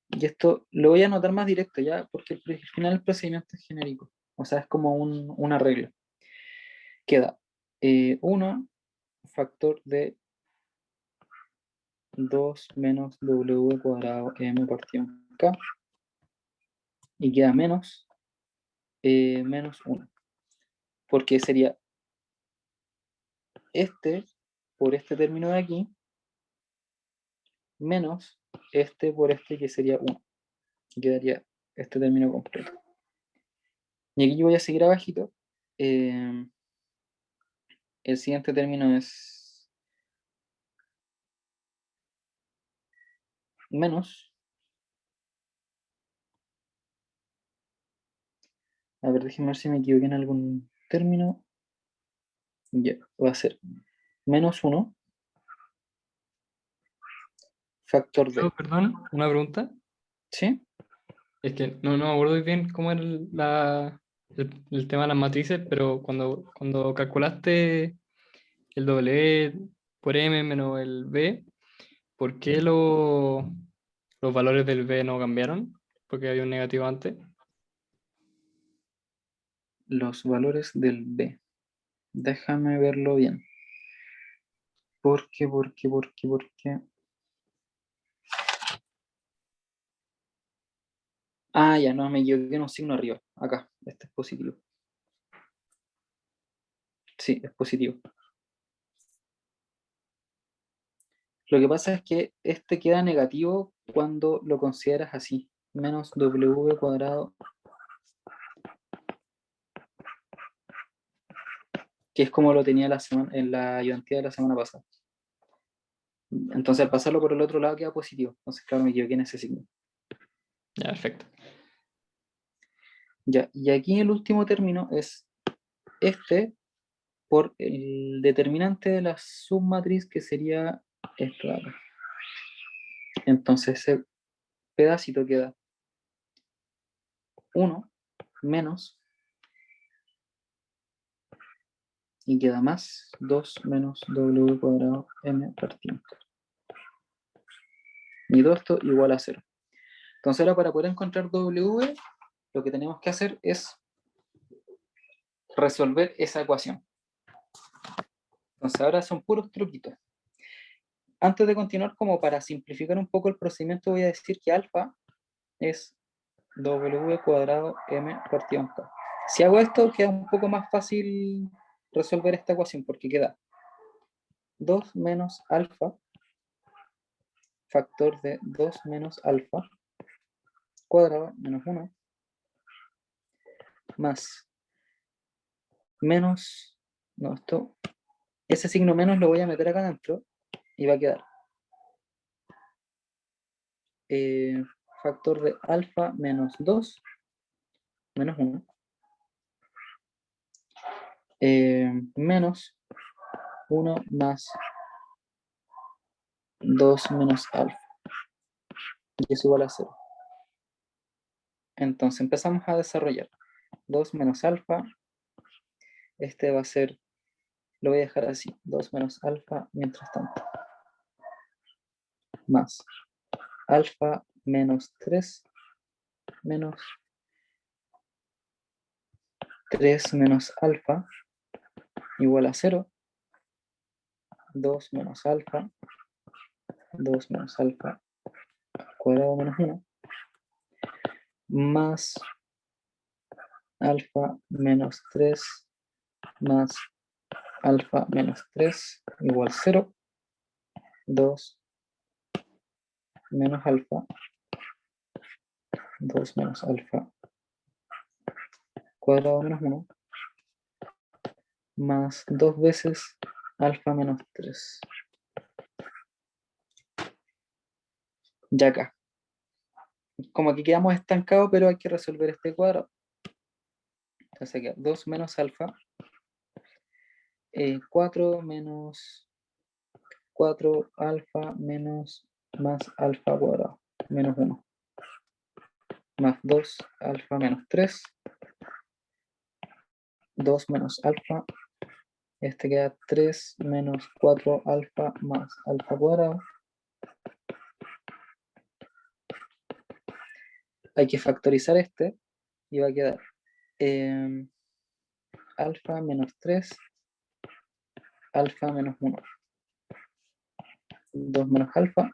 Y esto lo voy a anotar más directo ya, porque al final el procedimiento es genérico. O sea, es como una regla. Queda 1 factor de 2 menos W cuadrado M partido en K. Y queda menos 1. Porque sería este por este término de aquí, menos este por este que sería 1. Y quedaría este término completo. Y aquí yo voy a seguir abajito. El siguiente término es menos. A ver, déjenme ver si me equivoqué en algún término. Ya, va a ser menos 1 factor de. Perdón, una pregunta. ¿Sí? Es que no me acuerdo bien cómo era el tema de las matrices, pero cuando calculaste el W por M menos el B, ¿por qué los valores del B no cambiaron? Porque había un negativo antes. Los valores del B. Déjame verlo bien. ¿Por qué? Ah, ya, no, me equivoqué en un signo arriba. Acá, este es positivo. Sí, es positivo. Lo que pasa es que este queda negativo cuando lo consideras así. Menos W cuadrado, que es como lo tenía en la ayudantía de la semana pasada. Entonces al pasarlo por el otro lado queda positivo. Entonces claro, me equivoqué en ese signo. Ya, perfecto. Ya, y aquí el último término es este por el determinante de la submatriz que sería esto de acá. Entonces ese pedacito queda 1 menos y queda más 2 menos W cuadrado M partido. Y todo esto igual a 0. Entonces ahora para poder encontrar W, lo que tenemos que hacer es resolver esa ecuación. Entonces ahora son puros truquitos. Antes de continuar, como para simplificar un poco el procedimiento, voy a decir que alfa es W cuadrado M partido en K. Si hago esto, queda un poco más fácil resolver esta ecuación, porque queda 2 menos alfa, factor de 2 menos alfa, cuadrado menos 1, más menos, no, esto, ese signo menos lo voy a meter acá adentro, y va a quedar factor de alfa menos 2 menos 1 menos 1 más 2 menos alfa, y es igual a 0. Entonces empezamos a desarrollar 2 menos alfa, este va a ser, lo voy a dejar así, 2 menos alfa mientras tanto, más alfa menos 3 menos 3 menos alfa igual a 0, 2 menos alfa, 2 menos alfa cuadrado menos 1, más alfa menos 3 más alfa menos 3 igual 0, 2 menos alfa, 2 menos alfa cuadrado menos 1, más 2 veces alfa menos 3. Ya acá. Como que quedamos estancados, pero hay que resolver este cuadrado. Entonces queda 2 menos alfa, 4 menos 4 alfa menos más alfa cuadrado, menos 1, más 2 alfa menos 3, 2 menos alfa, este queda 3 menos 4 alfa más alfa cuadrado. Hay que factorizar este y va a quedar alfa menos 3, alfa menos 1, 2 menos alfa,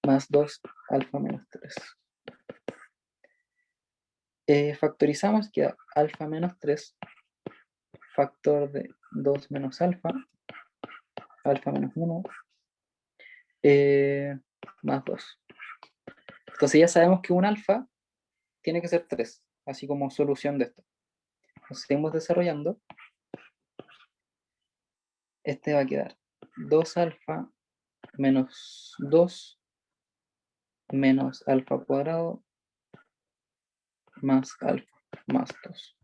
más 2 alfa menos 3. Factorizamos, queda alfa menos 3, factor de 2 menos alfa, alfa menos 1, más 2. Entonces ya sabemos que un alfa tiene que ser 3, así como solución de esto. Entonces seguimos desarrollando. este va a quedar 2 alfa menos 2 menos alfa cuadrado más alfa más 2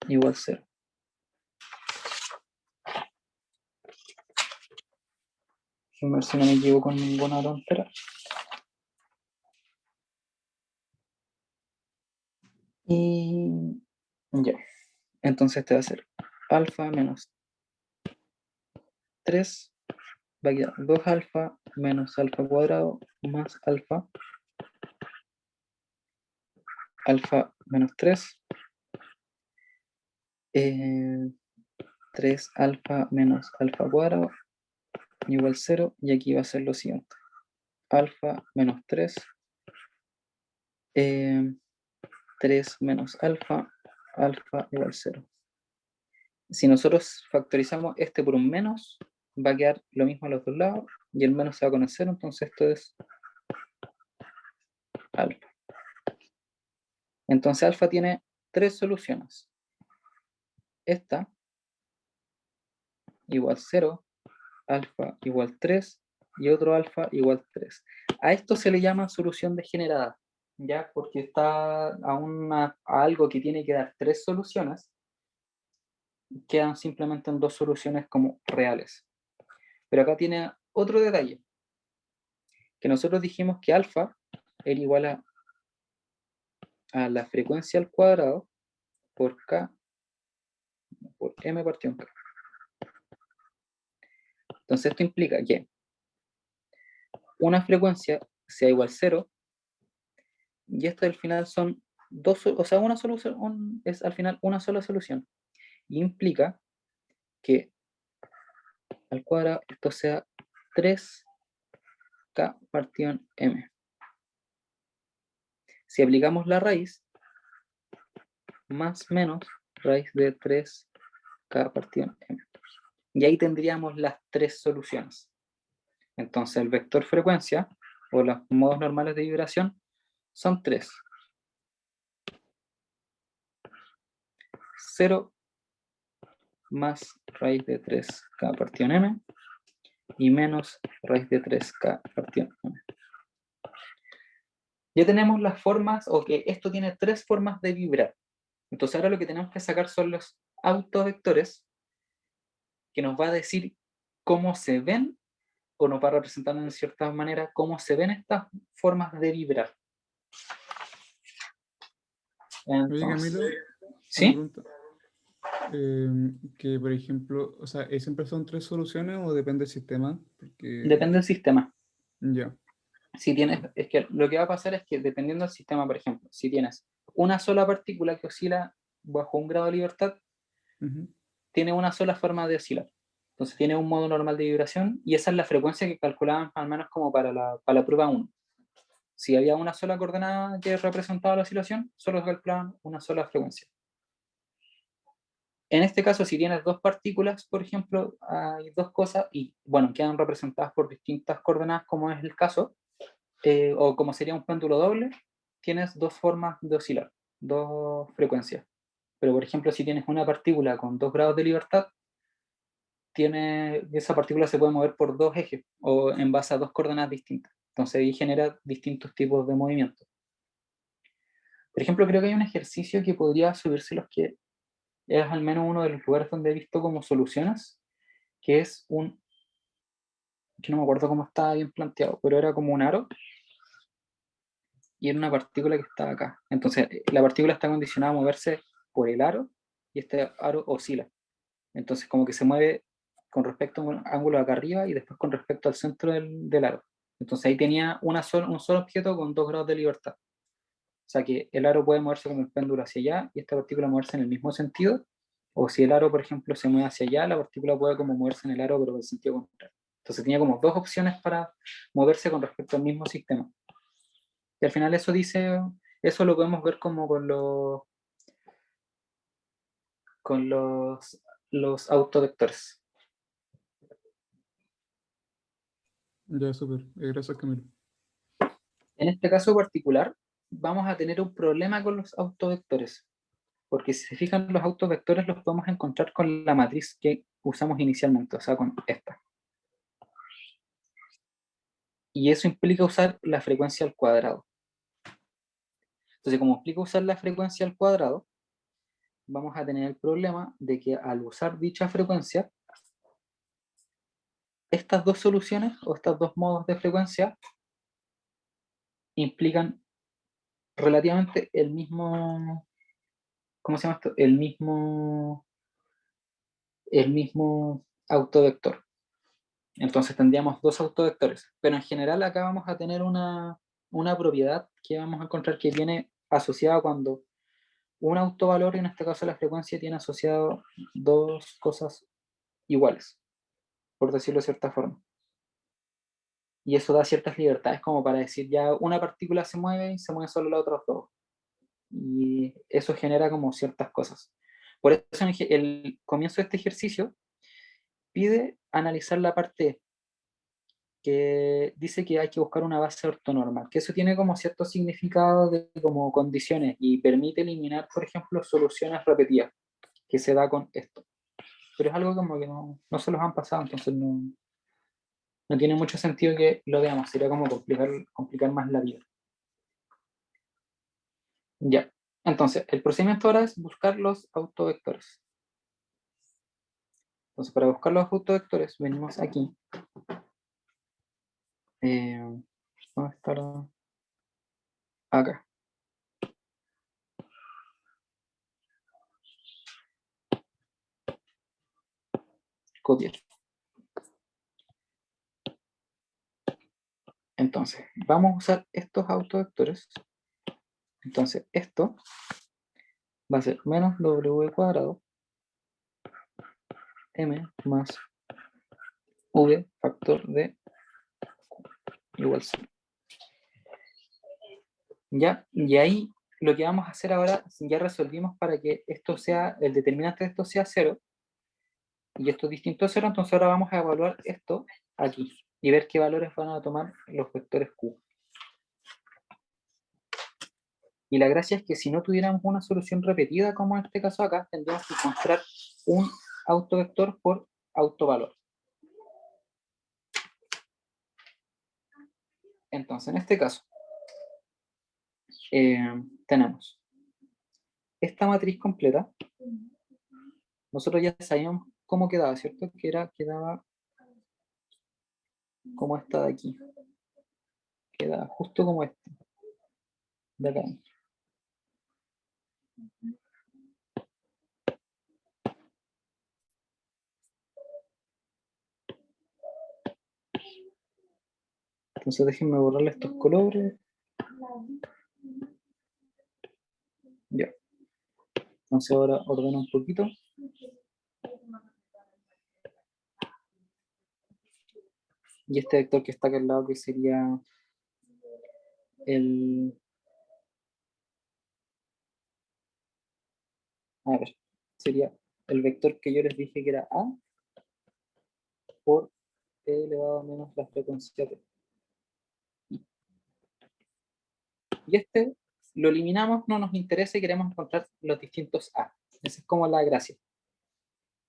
igual 0. A ver si no me equivoco con ninguna tontera. Y ya. Entonces este va a ser alfa menos 3, va a quedar 2 alfa menos alfa cuadrado más alfa menos 3, 3 alfa menos alfa cuadrado igual 0, y aquí va a ser lo siguiente: alfa menos 3, 3 menos alfa igual 0. Si nosotros factorizamos este por un menos, va a quedar lo mismo a los dos lados, y el menos se va con el 0, entonces esto es alfa. Entonces alfa tiene tres soluciones. Esta igual 0, alfa igual 3 y otro alfa igual 3. A esto se le llama solución degenerada, ¿ya? Porque está a algo que tiene que dar tres soluciones, quedan simplemente en dos soluciones como reales. Pero acá tiene otro detalle, que nosotros dijimos que alfa era igual a la frecuencia al cuadrado por k por m partido en k. Entonces esto implica que una frecuencia sea igual a 0, y esto al final son dos, o sea, una solución es al final una sola solución. Y implica que al cuadrado esto sea 3k partido en m. Si aplicamos la raíz, más menos raíz de 3k partido en m. Y ahí tendríamos las tres soluciones. Entonces el vector frecuencia, o los modos normales de vibración, son 3. 0 más raíz de 3k partido en m, y menos raíz de 3k partido en m. Ya tenemos las formas, o que esto tiene tres formas de vibrar. Entonces ahora lo que tenemos que sacar son los autovectores, que nos va a decir cómo se ven, o nos va a representar en cierta manera cómo se ven estas formas de vibrar. Oye, Camilo, Entonces, una ¿sí? pregunta. Que, por ejemplo, o sea, ¿siempre son tres soluciones o depende del sistema? Porque, Depende del sistema. ya. Si tienes, es que lo que va a pasar es que dependiendo del sistema, por ejemplo, si tienes una sola partícula que oscila bajo un grado de libertad, Ujú. tiene una sola forma de oscilar. Entonces tiene un modo normal de vibración, y esa es la frecuencia que calculaban al menos como para la prueba 1. Si había una sola coordenada que representaba la oscilación, solo calculaban una sola frecuencia. En este caso, si tienes dos partículas, por ejemplo, hay dos cosas, y bueno, quedan representadas por distintas coordenadas, como es el caso, o como sería un péndulo doble, tienes dos formas de oscilar, dos frecuencias. Pero por ejemplo, si tienes una partícula con 2 grados de libertad, esa partícula se puede mover por dos ejes, o en base a dos coordenadas distintas. Entonces ahí genera distintos tipos de movimientos. Por ejemplo, creo que hay un ejercicio que podría subirse, los que es al menos uno de los lugares donde he visto como soluciones, que es que no me acuerdo cómo estaba bien planteado, pero era como un aro, y era una partícula que estaba acá. Entonces, la partícula está condicionada a moverse por el aro, y este aro oscila. Entonces, como que se mueve con respecto a un ángulo acá arriba y después con respecto al centro del aro. Entonces, ahí tenía un solo objeto con 2 grados de libertad. O sea que el aro puede moverse como un péndulo hacia allá y esta partícula moverse en el mismo sentido. O si el aro, por ejemplo, se mueve hacia allá, la partícula puede como moverse en el aro, pero en el sentido contrario. Entonces tenía como dos opciones para moverse con respecto al mismo sistema. Y al final eso lo podemos ver como con los autovectores. Ya, súper. Gracias, Camilo. En este caso particular, vamos a tener un problema con los autovectores. Porque si se fijan, los autovectores los podemos encontrar con la matriz que usamos inicialmente, o sea, con esta. Y eso implica usar la frecuencia al cuadrado. Entonces, como implica usar la frecuencia al cuadrado, vamos a tener el problema de que al usar dicha frecuencia, estas dos soluciones o estos dos modos de frecuencia implican relativamente el mismo, ¿cómo se llama esto? El mismo autovector. Entonces tendríamos dos autovectores, pero en general acá vamos a tener una propiedad que vamos a encontrar que viene asociada cuando un autovalor, en este caso la frecuencia, tiene asociado dos cosas iguales, por decirlo de cierta forma. Y eso da ciertas libertades como para decir ya una partícula se mueve y se mueve solo las otras dos. Y eso genera como ciertas cosas. Por eso el comienzo de este ejercicio pide analizar la parte que dice que hay que buscar una base ortonormal, que eso tiene como cierto significado de como condiciones y permite eliminar, por ejemplo, soluciones repetidas, que se da con esto. Pero es algo como que no se los han pasado, entonces no tiene mucho sentido que lo veamos, sería como complicar más la vida. Ya, entonces, el procedimiento ahora es buscar los autovectores. Entonces, para buscar los autovectores, venimos aquí. ¿Dónde estará? Acá. Copiar. Entonces, vamos a usar estos autovectores. Entonces, esto va a ser menos w cuadrado m más v factor de igual 0. ¿Ya? Y ahí lo que vamos a hacer ahora, ya resolvimos para que esto sea, el determinante de esto sea 0, y esto es distinto a 0, entonces ahora vamos a evaluar esto aquí, y ver qué valores van a tomar los vectores Q. Y la gracia es que si no tuviéramos una solución repetida, como en este caso acá, tendríamos que encontrar un autovector por autovalor. Entonces, en este caso, tenemos esta matriz completa. Nosotros ya sabíamos cómo quedaba, ¿cierto? Quedaba como esta de aquí. Quedaba justo como esta. De acá. Entonces déjenme borrarle estos colores. Ya. Entonces ahora ordeno un poquito. Y este vector que está acá al lado, que sería el... A ver, sería el vector que yo les dije que era A por e elevado a menos la frecuencia t. Y este lo eliminamos, no nos interesa y queremos encontrar los distintos A. Esa es como la gracia.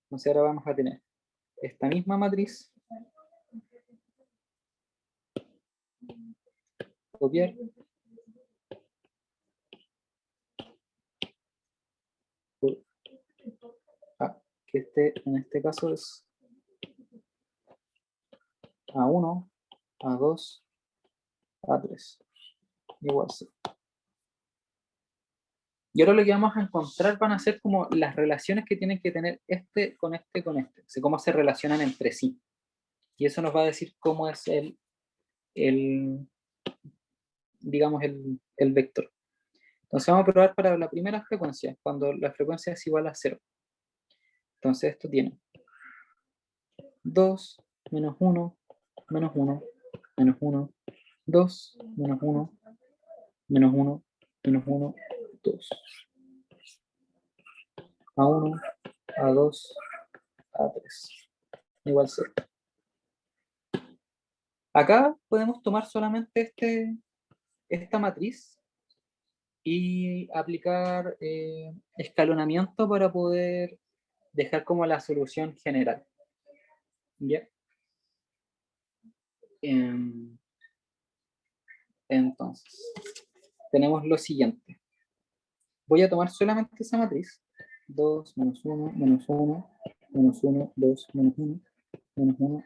Entonces ahora vamos a tener esta misma matriz. Copiar. Por A, que en este caso es A1, A2, A3. Igual 0. Y ahora lo que vamos a encontrar van a ser como las relaciones que tienen que tener este con este con este. O sea, cómo se relacionan entre sí. Y eso nos va a decir cómo es digamos, el vector. Entonces vamos a probar para la primera frecuencia, cuando la frecuencia es igual a 0. Entonces esto tiene 2, menos 1, menos 1, menos 1, 2, menos 1, menos 1, menos 1, 2. A1, A2, A3. Igual 0. Acá podemos tomar solamente esta matriz y aplicar escalonamiento para poder dejar como la solución general. ¿Ya? Entonces, tenemos lo siguiente. Voy a tomar solamente esa matriz. 2, menos 1, menos 1, menos 1, 2, menos 1, menos 1,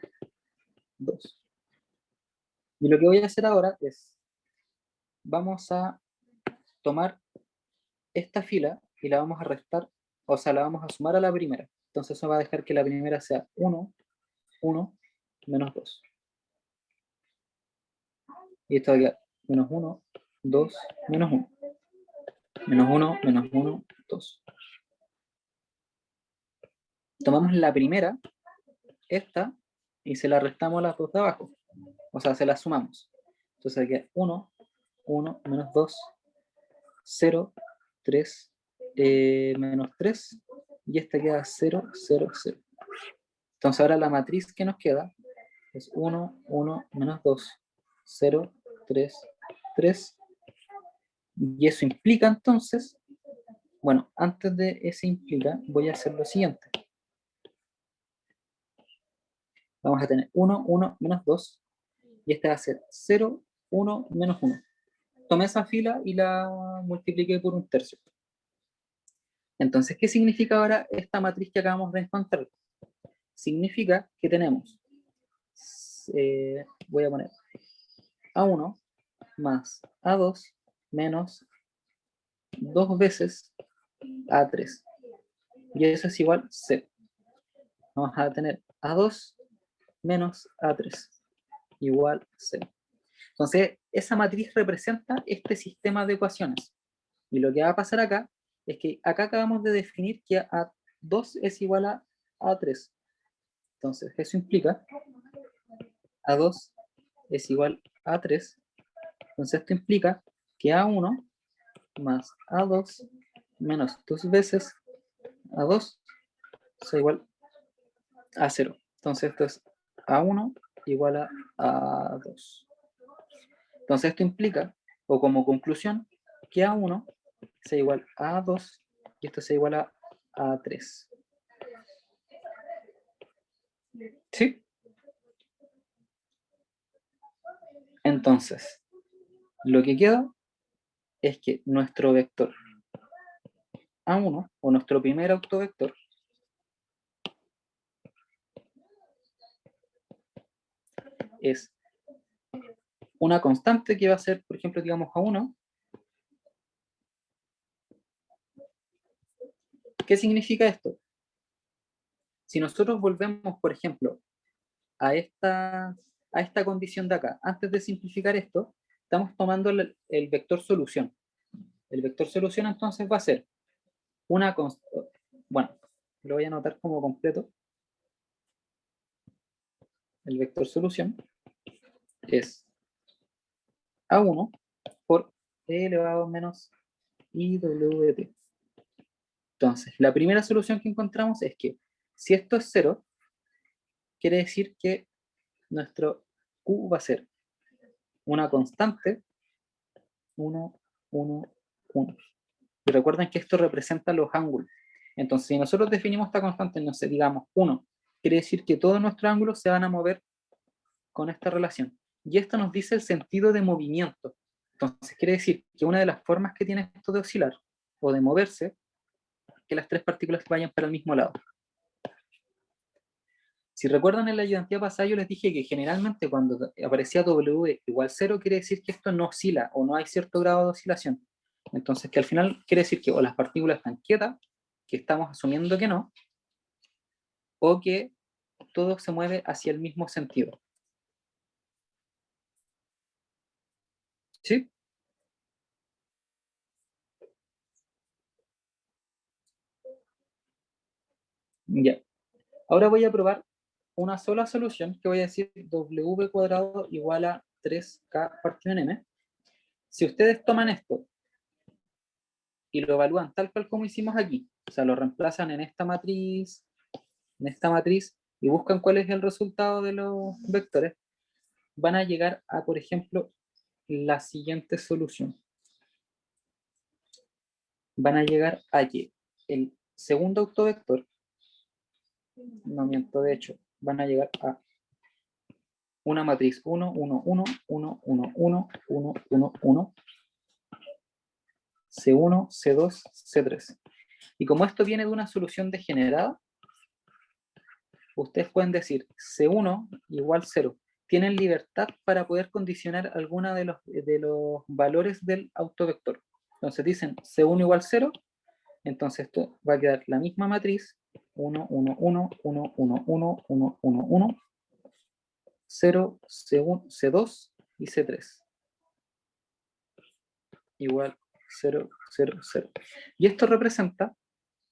2. Y lo que voy a hacer ahora es, vamos a tomar esta fila y la vamos a restar, o sea, la vamos a sumar a la primera. Entonces eso va a dejar que la primera sea 1, 1, menos 2. Y esto va a quedar menos 1, 2, menos 1. Menos 1, menos 1, 2. Tomamos la primera, esta, y se la restamos a las dos de abajo. O sea, se las sumamos. Entonces aquí 1, 1, menos 2, 0, 3, menos 3, y esta queda 0, 0, 0. Entonces ahora la matriz que nos queda es 1, 1, menos 2, 0, 3, 3, y eso implica entonces, bueno, antes de ese implica, voy a hacer lo siguiente. Vamos a tener 1, 1, menos 2, y este va a ser 0, 1, menos 1. Tomé esa fila y la multipliqué por un tercio. Entonces, ¿qué significa ahora esta matriz que acabamos de encontrar? Significa que tenemos, voy a poner A1 más A2 menos 2 veces A3. Y eso es igual a 0. Vamos a tener A2 menos A3 igual a 0. Entonces, esa matriz representa este sistema de ecuaciones. Y lo que va a pasar acá es que acá acabamos de definir que A2 es igual a A3. Entonces, eso implica A2 es igual a 3. Entonces, esto implica que A1 más A2 menos 2 veces A2 es igual a 0. Entonces, esto es A1 igual a A2. Entonces, esto implica, o como conclusión, que A1 sea igual a A2 y esto sea igual a A3. ¿Sí? Entonces, lo que queda es que nuestro vector A1, o nuestro primer autovector, es una constante que va a ser, por ejemplo, digamos A1. ¿Qué significa esto? Si nosotros volvemos, por ejemplo, a esta condición de acá, antes de simplificar esto, estamos tomando el vector solución. El vector solución entonces va a ser una constante, bueno, lo voy a anotar como completo. El vector solución es A1 por E elevado a menos IWT. Entonces, la primera solución que encontramos es que si esto es 0, quiere decir que nuestro Q va a ser una constante 1, 1, 1. Y recuerden que esto representa los ángulos. Entonces, si nosotros definimos esta constante, no sé, digamos 1, quiere decir que todos nuestros ángulos se van a mover con esta relación. Y esto nos dice el sentido de movimiento. Entonces, quiere decir que una de las formas que tiene esto de oscilar o de moverse es que las tres partículas vayan para el mismo lado. Si recuerdan en la ayudantía pasada, yo les dije que generalmente cuando aparecía W igual 0, quiere decir que esto no oscila o no hay cierto grado de oscilación. Entonces, que al final quiere decir que o las partículas están quietas, que estamos asumiendo que no, o que todo se mueve hacia el mismo sentido. ¿Sí? Ya. Ahora voy a probar una sola solución que voy a decir W cuadrado igual a 3K partido en M. Si ustedes toman esto y lo evalúan tal cual como hicimos aquí, o sea, lo reemplazan en esta matriz, y buscan cuál es el resultado de los vectores, van a llegar a, por ejemplo, la siguiente solución. van a llegar a que el segundo autovector, no miento, de hecho, van a llegar a una matriz 1, 1, 1, 1, 1, 1, 1, 1, 1, C1, C2, C3. Y como esto viene de una solución degenerada, ustedes pueden decir C1 igual 0. Tienen libertad para poder condicionar alguna de los valores del autovector. Entonces dicen C1 igual 0, entonces esto va a quedar la misma matriz, 1, 1, 1, 1, 1, 1, 1, 1, 1, 0, C1, C2 y C3. Igual 0, 0, 0. Y esto representa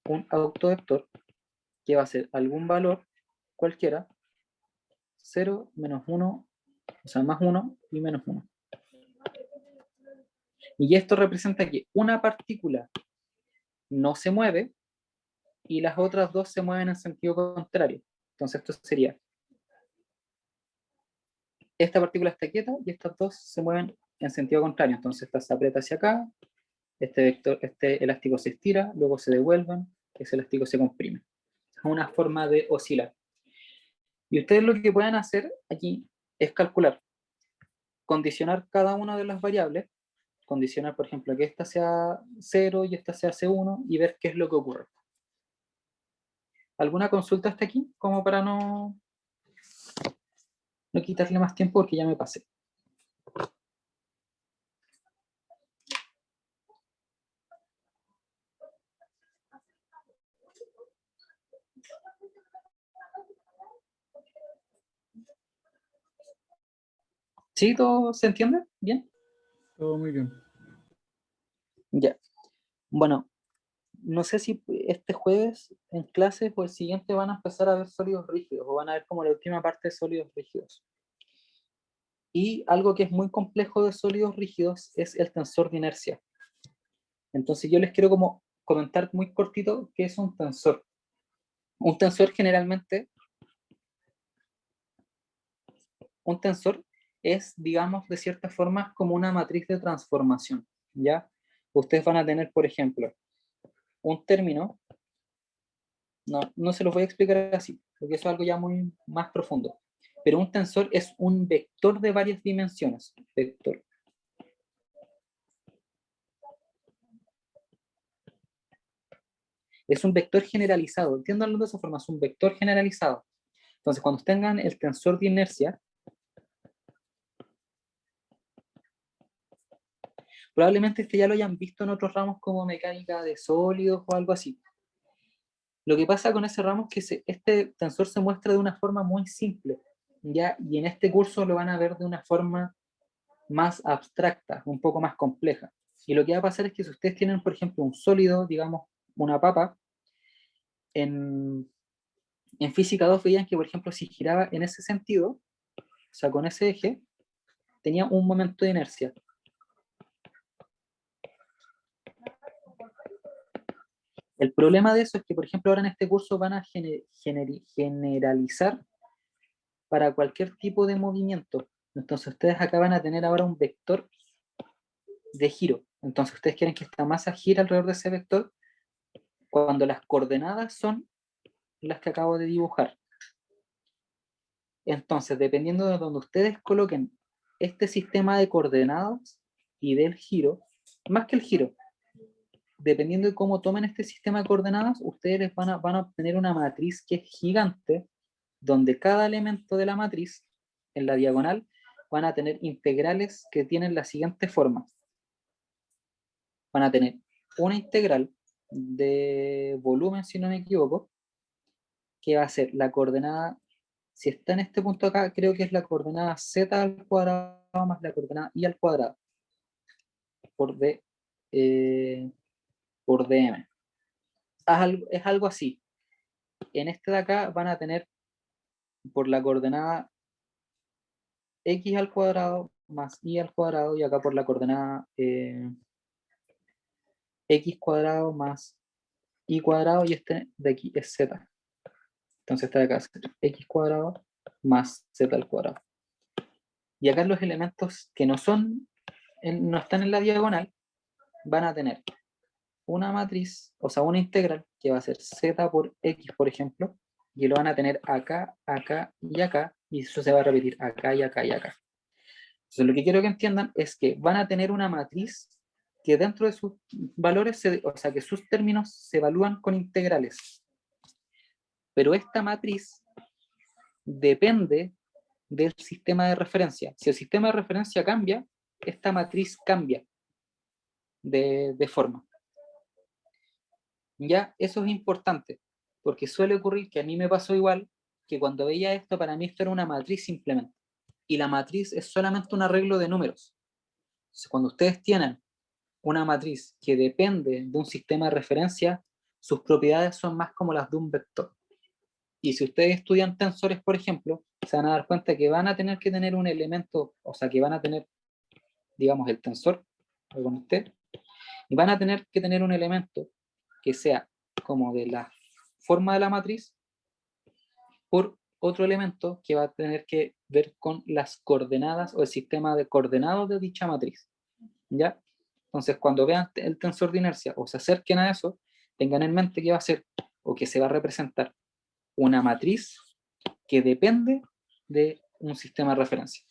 un autovector que va a ser algún valor cualquiera, 0, menos 1, o sea, más 1 y menos 1. Y esto representa que una partícula no se mueve y las otras dos se mueven en sentido contrario. Entonces esto sería, esta partícula está quieta y estas dos se mueven en sentido contrario. Entonces esta se aprieta hacia acá, este elástico se estira, luego se devuelven, ese elástico se comprime. Es una forma de oscilar. Y ustedes lo que pueden hacer aquí es calcular, condicionar cada una de las variables, condicionar, por ejemplo, que esta sea 0 y esta sea C1 y ver qué es lo que ocurre. ¿Alguna consulta hasta aquí? Como para no quitarle más tiempo porque ya me pasé. ¿Sí? ¿Todo se entiende? ¿Bien? Todo muy bien. Ya. Bueno, no sé si este jueves en clases o el siguiente van a empezar a ver sólidos rígidos o van a ver como la última parte de sólidos rígidos. Y algo que es muy complejo de sólidos rígidos es el tensor de inercia. Entonces yo les quiero como comentar muy cortito qué es un tensor. Un tensor generalmente, un tensor es, digamos, de cierta forma como una matriz de transformación, ¿ya? Ustedes van a tener, por ejemplo, un término, no se los voy a explicar así, porque eso es algo ya muy más profundo, pero un tensor es un vector de varias dimensiones, vector. Es un vector generalizado, entiéndanlo de esa forma, es un vector generalizado. Entonces, cuando tengan el tensor de inercia, probablemente este ya lo hayan visto en otros ramos como mecánica de sólidos o algo así. Lo que pasa con ese ramo es que este tensor se muestra de una forma muy simple, ¿ya? Y en este curso lo van a ver de una forma más abstracta, un poco más compleja. Y lo que va a pasar es que si ustedes tienen, por ejemplo, un sólido, digamos, una papa, en física 2 veían que, por ejemplo, si giraba en ese sentido, o sea, con ese eje, tenía un momento de inercia. El problema de eso es que, por ejemplo, ahora en este curso van a generalizar para cualquier tipo de movimiento. Entonces ustedes acá van a tener ahora un vector de giro. Entonces ustedes quieren que esta masa gire alrededor de ese vector cuando las coordenadas son las que acabo de dibujar. Entonces, dependiendo de donde ustedes coloquen este sistema de coordenadas y del giro, más que el giro, dependiendo de cómo tomen este sistema de coordenadas, ustedes van a obtener una matriz que es gigante, donde cada elemento de la matriz, en la diagonal, van a tener integrales que tienen la siguiente forma. Van a tener una integral de volumen, si no me equivoco, que va a ser la coordenada, si está en este punto acá, creo que es la coordenada z al cuadrado más la coordenada y al cuadrado, por d, por dm. Es algo así. En este de acá van a tener por la coordenada x al cuadrado más y al cuadrado, y acá por la coordenada x cuadrado más y cuadrado, y este de aquí es z. Entonces este de acá es x cuadrado más z al cuadrado. Y acá los elementos que no están en la diagonal van a tener una matriz, o sea, una integral que va a ser z por x, por ejemplo, y lo van a tener acá, acá y acá, y eso se va a repetir acá y acá y acá. Entonces, lo que quiero que entiendan es que van a tener una matriz que dentro de sus valores, o sea, que sus términos se evalúan con integrales. Pero esta matriz depende del sistema de referencia. Si el sistema de referencia cambia, esta matriz cambia de forma. Ya, eso es importante, porque suele ocurrir que a mí me pasó igual, que cuando veía esto, para mí esto era una matriz simplemente. Y la matriz es solamente un arreglo de números. Entonces, cuando ustedes tienen una matriz que depende de un sistema de referencia, sus propiedades son más como las de un vector. Y si ustedes estudian tensores, por ejemplo, se van a dar cuenta que van a tener que tener un elemento, o sea, que van a tener, digamos, el tensor con usted, y van a tener que tener un elemento que sea como de la forma de la matriz por otro elemento que va a tener que ver con las coordenadas o el sistema de coordenados de dicha matriz. ¿Ya? Entonces, cuando vean el tensor de inercia o se acerquen a eso, tengan en mente que va a ser o que se va a representar una matriz que depende de un sistema de referencia.